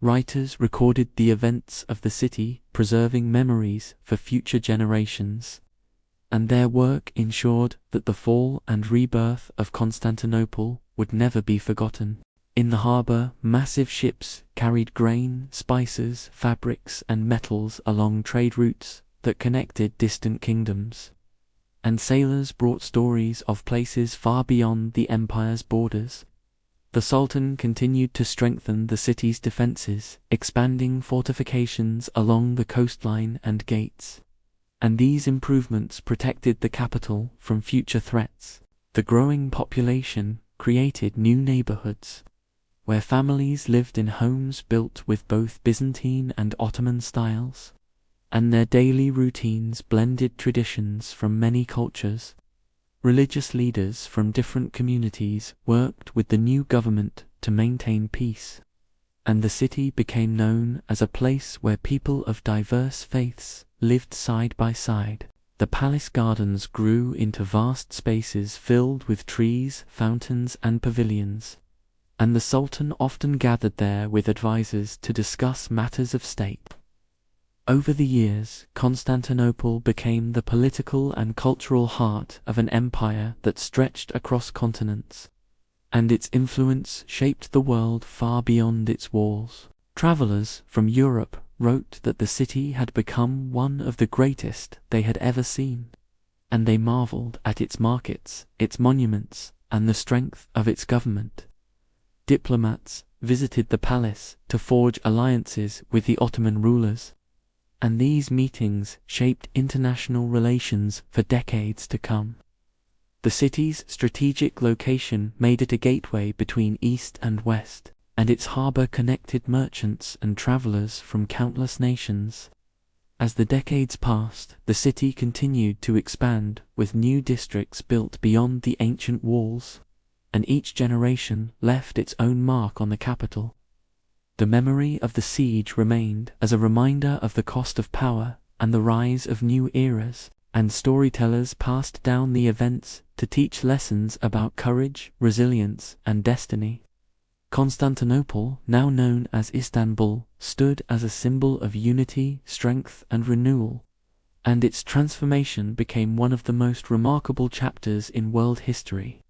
Writers recorded the events of the city, preserving memories for future generations. And their work ensured that the fall and rebirth of Constantinople would never be forgotten. In the harbor, massive ships carried grain, spices, fabrics, and metals along trade routes that connected distant kingdoms. And sailors brought stories of places far beyond the empire's borders. The Sultan continued to strengthen the city's defenses, expanding fortifications along the coastline and gates. And these improvements protected the capital from future threats. The growing population created new neighborhoods, where families lived in homes built with both Byzantine and Ottoman styles, and their daily routines blended traditions from many cultures. Religious leaders from different communities worked with the new government to maintain peace, and the city became known as a place where people of diverse faiths lived side by side. The palace gardens grew into vast spaces filled with trees, fountains, and pavilions, and the Sultan often gathered there with advisors to discuss matters of state. Over the years, Constantinople became the political and cultural heart of an empire that stretched across continents, and its influence shaped the world far beyond its walls. Travelers from Europe wrote that the city had become one of the greatest they had ever seen, and they marveled at its markets, its monuments, and the strength of its government. Diplomats visited the palace to forge alliances with the Ottoman rulers, and these meetings shaped international relations for decades to come. The city's strategic location made it a gateway between East and West, and its harbor connected merchants and travelers from countless nations. As the decades passed, the city continued to expand, with new districts built beyond the ancient walls, and each generation left its own mark on the capital. The memory of the siege remained as a reminder of the cost of power and the rise of new eras, and storytellers passed down the events to teach lessons about courage, resilience, and destiny. Constantinople, now known as Istanbul, stood as a symbol of unity, strength, and renewal, and its transformation became one of the most remarkable chapters in world history.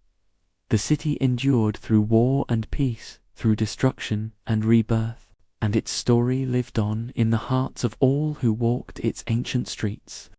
The city endured through war and peace, through destruction and rebirth, and its story lived on in the hearts of all who walked its ancient streets.